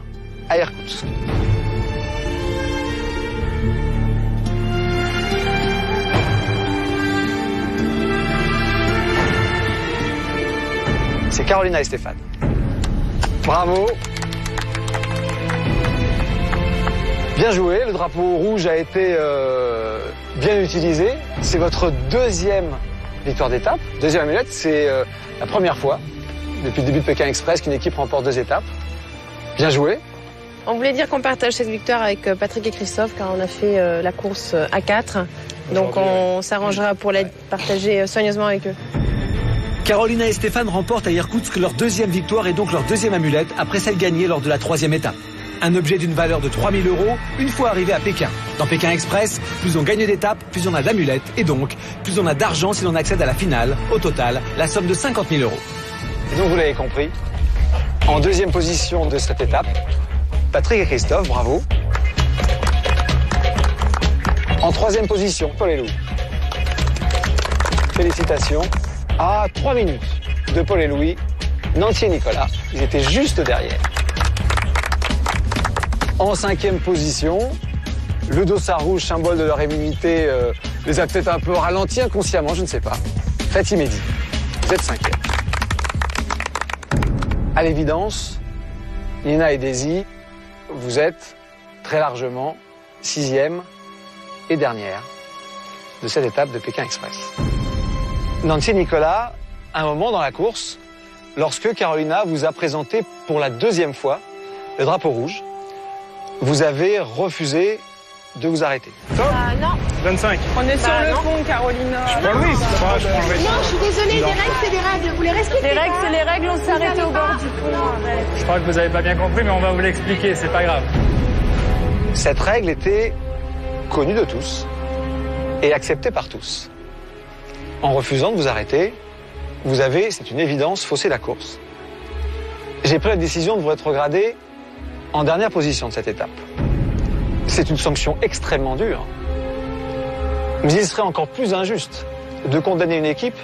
à Irkoutsk. C'est Carolina et Stéphane. Bravo. Bien joué, le drapeau rouge a été bien utilisé. C'est votre 2e victoire d'étape. 2e amulette, c'est la première fois depuis le début de Pékin Express qu'une équipe remporte 2 étapes. Bien joué. On voulait dire qu'on partage cette victoire avec Patrick et Christophe car on a fait la course à 4. Donc on s'arrangera pour la partager soigneusement avec eux. Carolina et Stéphane remportent à Irkoutsk leur 2e victoire et donc leur 2e amulette après celle gagnée lors de la 3e étape. Un objet d'une valeur de 3 000 € une fois arrivé à Pékin. Dans Pékin Express, plus on gagne d'étapes, plus on a d'amulettes et donc plus on a d'argent si l'on accède à la finale. Au total, la somme de 50 000 €. Et donc vous l'avez compris, en 2e position de cette étape, Patrick et Christophe, bravo. En 3e position, Paul et Louis. Félicitations. À 3 minutes de Paul et Louis, Nancy et Nicolas, ils étaient juste derrière. En 5e position, le dossard rouge, symbole de leur immunité, les a peut-être un peu ralentis inconsciemment, je ne sais pas. Fatih Mehdi, vous êtes 5e. À l'évidence, Nina et Daisy, vous êtes très largement 6e et dernière de cette étape de Pékin Express. Nancy et Nicolas, un moment dans la course, lorsque Carolina vous a présenté pour la 2e fois le drapeau rouge, vous avez refusé de vous arrêter. Non. 25. On est sur le pont, Carolina. Oui, Non, je suis désolée, les règles, c'est des règles. Vous les respectez Les règles, c'est les règles, on s'est arrêté au bord du pont. Je crois que vous avez pas bien compris, mais on va vous l'expliquer, c'est pas grave. Cette règle était connue de tous et acceptée par tous. En refusant de vous arrêter, vous avez, c'est une évidence, faussé la course. J'ai pris la décision de vous rétrograder en dernière position de cette étape. C'est une sanction extrêmement dure. Mais il serait encore plus injuste de condamner une équipe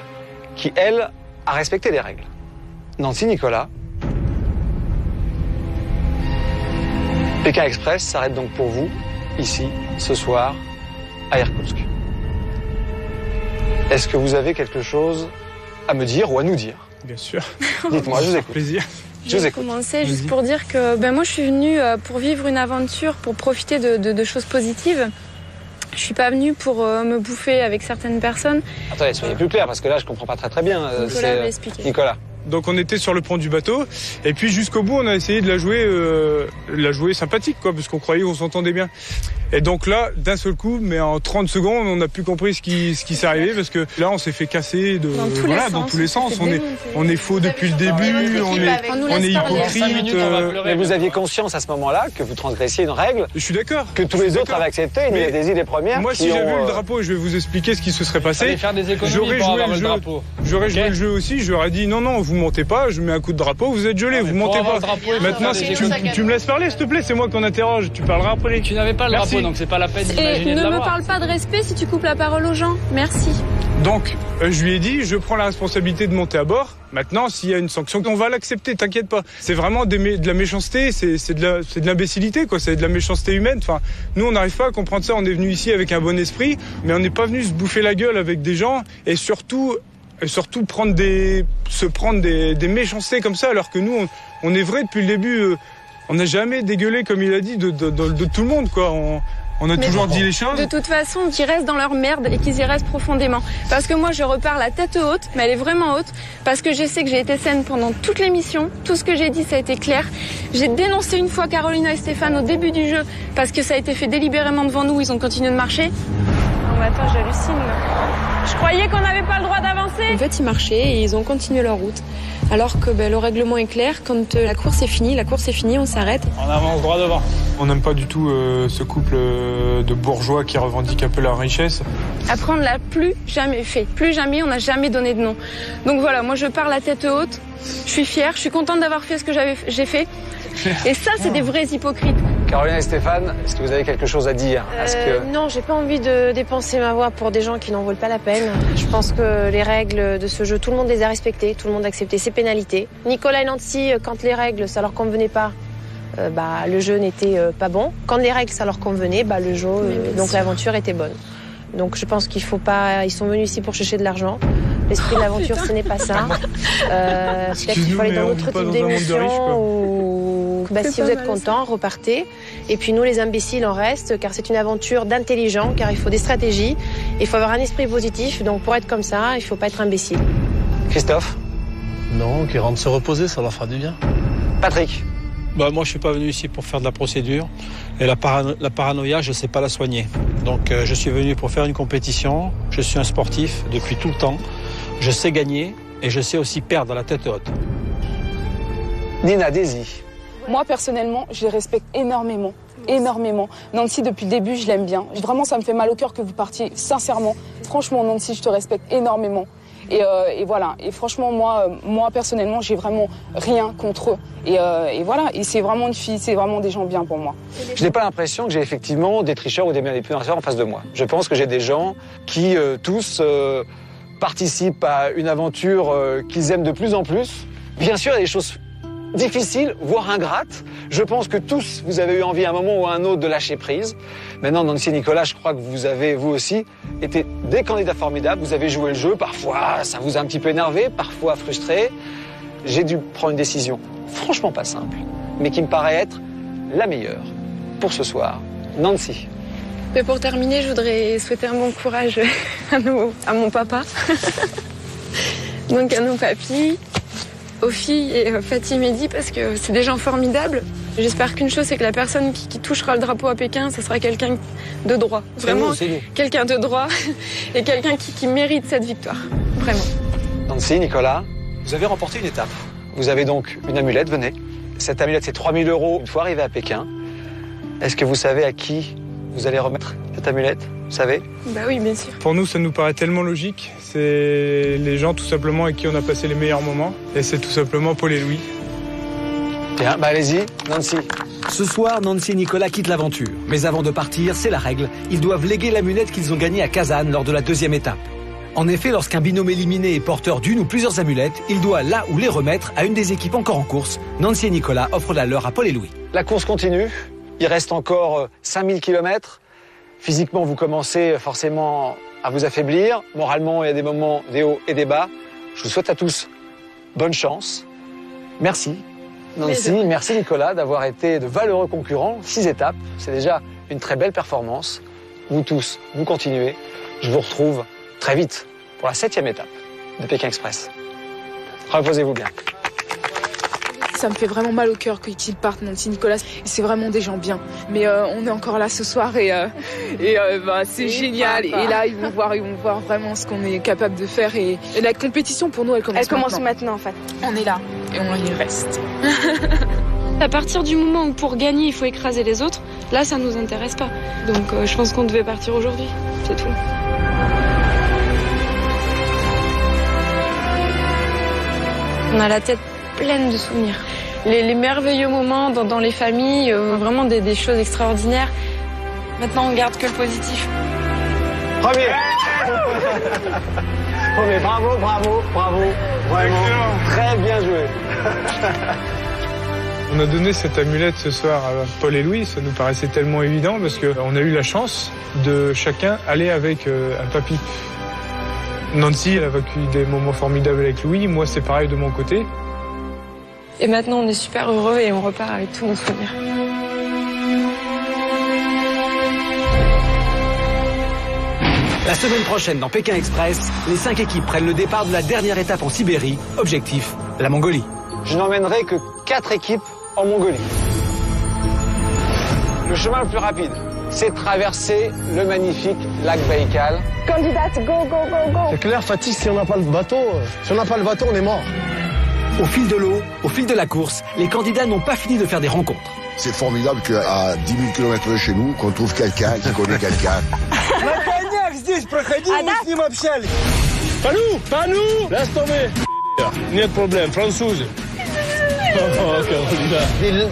qui, elle, a respecté les règles. Nancy, Nicolas. Pékin Express s'arrête donc pour vous, ici, ce soir, à Irkoutsk. Est-ce que vous avez quelque chose à me dire ou à nous dire? Bien sûr. Dites-moi, je vous écoute. Plaisir. Je vais commencer juste pour dire que moi je suis venue pour vivre une aventure, pour profiter de choses positives. Je suis pas venue pour me bouffer avec certaines personnes. Attendez, soyez plus clair, parce que là, je comprends pas très bien. Nicolas va expliquer. Nicolas. Donc on était sur le pont du bateau et puis jusqu'au bout on a essayé de la jouer sympathique quoi, parce qu'on croyait qu'on s'entendait bien. Et donc là d'un seul coup, mais en 30 secondes, on n'a plus compris ce qui s'est arrivé parce que là on s'est fait casser dans tous les sens. On est faux depuis le début, on est hypocrite. Mais vous aviez conscience à ce moment-là que vous transgressiez une règle. Je suis d'accord. Que tous les autres avaient accepté. Il y a des idées premières. Moi, si j'avais eu le drapeau, je vais vous expliquer ce qui se serait passé. J'aurais joué le jeu aussi. J'aurais dit non, vous montez pas. Je mets un coup de drapeau, vous êtes gelé, vous montez pas. Maintenant, si tu me laisses parler, s'il te plaît, c'est moi qu'on interroge. Tu parleras après. Tu n'avais pas le drapeau, donc c'est pas la peine d'imaginer de l'avoir. Et ne me parle pas de respect si tu coupes la parole aux gens. Merci. Donc, je lui ai dit, je prends la responsabilité de monter à bord. Maintenant, s'il y a une sanction, on va l'accepter, t'inquiète pas. C'est vraiment de la méchanceté, c'est de l'imbécilité, quoi. C'est de la méchanceté humaine. Enfin, nous, on n'arrive pas à comprendre ça. On est venu ici avec un bon esprit, mais on n'est pas venu se bouffer la gueule avec des gens et surtout prendre des méchancetés comme ça, alors que nous, on est vrai depuis le début. On n'a jamais dégueulé, comme il a dit, de tout le monde, quoi. On a toujours dit les choses. De toute façon, qu'ils restent dans leur merde et qu'ils y restent profondément. Parce que moi, je repars la tête haute, mais elle est vraiment haute, parce que je sais que j'ai été saine pendant toute l'émission. Tout ce que j'ai dit, ça a été clair. J'ai dénoncé une fois Carolina et Stéphane au début du jeu, parce que ça a été fait délibérément devant nous, ils ont continué de marcher. Non mais attends, j'hallucine. Je croyais qu'on n'avait pas le droit d'avancer. En fait, ils marchaient et ils ont continué leur route. Alors que le règlement est clair, quand la course est finie, on s'arrête. On avance droit devant. On n'aime pas du tout ce couple de bourgeois qui revendiquent un peu leur richesse. Après, on ne l'a plus jamais fait. Plus jamais, on n'a jamais donné de nom. Donc voilà, moi je pars la tête haute, je suis fière, je suis contente d'avoir fait ce que j'ai fait. Et ça, c'est des vrais hypocrites. Carolina et Stéphane, est-ce que vous avez quelque chose à dire? Non, j'ai pas envie de dépenser ma voix pour des gens qui n'en valent pas la peine. Je pense que les règles de ce jeu, tout le monde les a respectées, tout le monde a accepté ses pénalités. Nicolas et Nancy, quand les règles, ça leur convenait pas, le jeu n'était pas bon. Quand les règles, ça leur convenait, le jeu, donc l'aventure était bonne. Donc je pense qu'il faut pas... Ils sont venus ici pour chercher de l'argent. L'esprit de l'aventure, ce n'est pas ça. Peut-être qu'il faut aller dans d'autres types d'émissions ou... si vous êtes contents, repartez. Et puis nous, les imbéciles, on reste, car c'est une aventure d'intelligents, car il faut des stratégies. Il faut avoir un esprit positif. Donc pour être comme ça, il ne faut pas être imbécile. Christophe? Non, qu'ils rentrent se reposer, ça leur fera du bien. Patrick? Moi, je ne suis pas venu ici pour faire de la procédure. Et la paranoïa, je ne sais pas la soigner. Donc je suis venu pour faire une compétition. Je suis un sportif depuis tout le temps. Je sais gagner et je sais aussi perdre à la tête haute. Nina, Daisy. Moi, personnellement, je les respecte énormément. Énormément. Nancy, depuis le début, je l'aime bien. Vraiment, ça me fait mal au cœur que vous partiez, sincèrement. Franchement, Nancy, je te respecte énormément. Et voilà. Et franchement, moi personnellement, j'ai vraiment rien contre eux. Et voilà. Et c'est vraiment une fille, c'est vraiment des gens bien pour moi. Je n'ai pas l'impression que j'ai effectivement des tricheurs ou des manipuleurs en face de moi. Je pense que j'ai des gens qui, tous, participent à une aventure qu'ils aiment de plus en plus. Bien sûr, il y a des choses difficiles, voire ingrates. Je pense que tous, vous avez eu envie à un moment ou à un autre de lâcher prise. Maintenant, Nancy et Nicolas, je crois que vous avez, vous aussi, été des candidats formidables. Vous avez joué le jeu. Parfois, ça vous a un petit peu énervé, parfois frustré. J'ai dû prendre une décision franchement pas simple, mais qui me paraît être la meilleure pour ce soir. Nancy. Mais pour terminer, je voudrais souhaiter un bon courage à mon papa, donc à nos papis, aux filles et Fatih Mehdi, parce que c'est des gens formidables. J'espère qu'une chose, c'est que la personne qui touchera le drapeau à Pékin, ce sera quelqu'un de droit. Vraiment, quelqu'un de droit et quelqu'un qui mérite cette victoire. Vraiment. Nancy, Nicolas, vous avez remporté une étape. Vous avez donc une amulette, venez. Cette amulette, c'est 3 000 € une fois arrivé à Pékin. Est-ce que vous savez à qui vous allez remettre cette amulette? Vous savez? Bah oui, bien sûr. Pour nous, ça nous paraît tellement logique. C'est les gens, tout simplement, avec qui on a passé les meilleurs moments. Et c'est tout simplement Paul et Louis. Bien, allez-y, Nancy. Ce soir, Nancy et Nicolas quittent l'aventure. Mais avant de partir, c'est la règle. Ils doivent léguer l'amulette qu'ils ont gagnée à Kazan lors de la 2e étape. En effet, lorsqu'un binôme éliminé est porteur d'une ou plusieurs amulettes, il doit là ou les remettre à une des équipes encore en course. Nancy et Nicolas offrent la leur à Paul et Louis. La course continue. Il reste encore 5000 km. Physiquement, vous commencez forcément à vous affaiblir. Moralement, il y a des moments, des hauts et des bas. Je vous souhaite à tous bonne chance. Merci Nancy, merci Nicolas d'avoir été de valeureux concurrents. 6 étapes, c'est déjà une très belle performance. vous tous, vous continuez. Je vous retrouve très vite pour la 7e étape de Pékin Express. Reposez-vous bien. Ça me fait vraiment mal au cœur qu'ils partent, mon petit Nicolas. C'est vraiment des gens bien. Mais on est encore là ce soir et c'est génial. Et là, ils vont voir vraiment ce qu'on est capable de faire. Et la compétition, pour nous, elle commence maintenant en fait. On est là et on y reste. À partir du moment où pour gagner, il faut écraser les autres, là, ça nous intéresse pas. Donc je pense qu'on devait partir aujourd'hui. C'est tout. On a la tête pleine de souvenirs. Les merveilleux moments dans les familles, vraiment des choses extraordinaires. Maintenant, on garde que le positif. Premier. Premier, bravo. Vraiment, très bien joué. On a donné cette amulette ce soir à Paul et Louis, ça nous paraissait tellement évident parce qu'on a eu la chance de chacun aller avec un papy. Nancy, elle a vécu des moments formidables avec Louis, moi c'est pareil de mon côté. Et maintenant, on est super heureux et on repart avec tous nos souvenirs. La semaine prochaine, dans Pékin Express, les 5 équipes prennent le départ de la dernière étape en Sibérie. Objectif, la Mongolie. Je n'emmènerai que 4 équipes en Mongolie. Le chemin le plus rapide, c'est traverser le magnifique lac Baïkal. Candidate, go. C'est clair, fatigue si on n'a pas le bateau. Si on n'a pas le bateau, on est mort. Au fil de l'eau, au fil de la course, les candidats n'ont pas fini de faire des rencontres. C'est formidable qu'à 10 000 km de chez nous, qu'on trouve quelqu'un qui connaît quelqu'un. Здесь проходи, мы с ним общались. Pas nous, laisse tomber. Нет проблем, французы.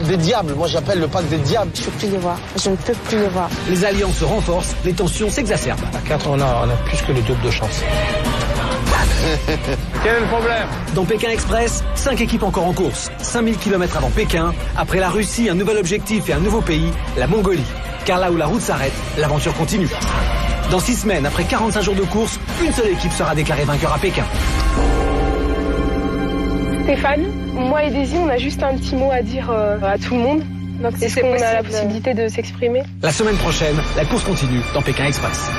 Des diables, moi j'appelle le pack des diables. Je ne peux plus les voir, je ne peux plus les voir. Les alliances se renforcent, les tensions s'exacerbent. À 4, on a plus que le double de chance. Quel est le problème? Dans Pékin Express, 5 équipes encore en course. 5000 km avant Pékin, après la Russie, un nouvel objectif et un nouveau pays, la Mongolie. Car là où la route s'arrête, l'aventure continue. Dans 6 semaines, après 45 jours de course, une seule équipe sera déclarée vainqueur à Pékin. Stéphane, moi et Daisy, on a juste un petit mot à dire à tout le monde. Donc est-ce qu'on a la possibilité de s'exprimer? La semaine prochaine, la course continue dans Pékin Express.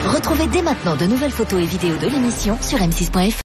Retrouvez dès maintenant de nouvelles photos et vidéos de l'émission sur m6.fr.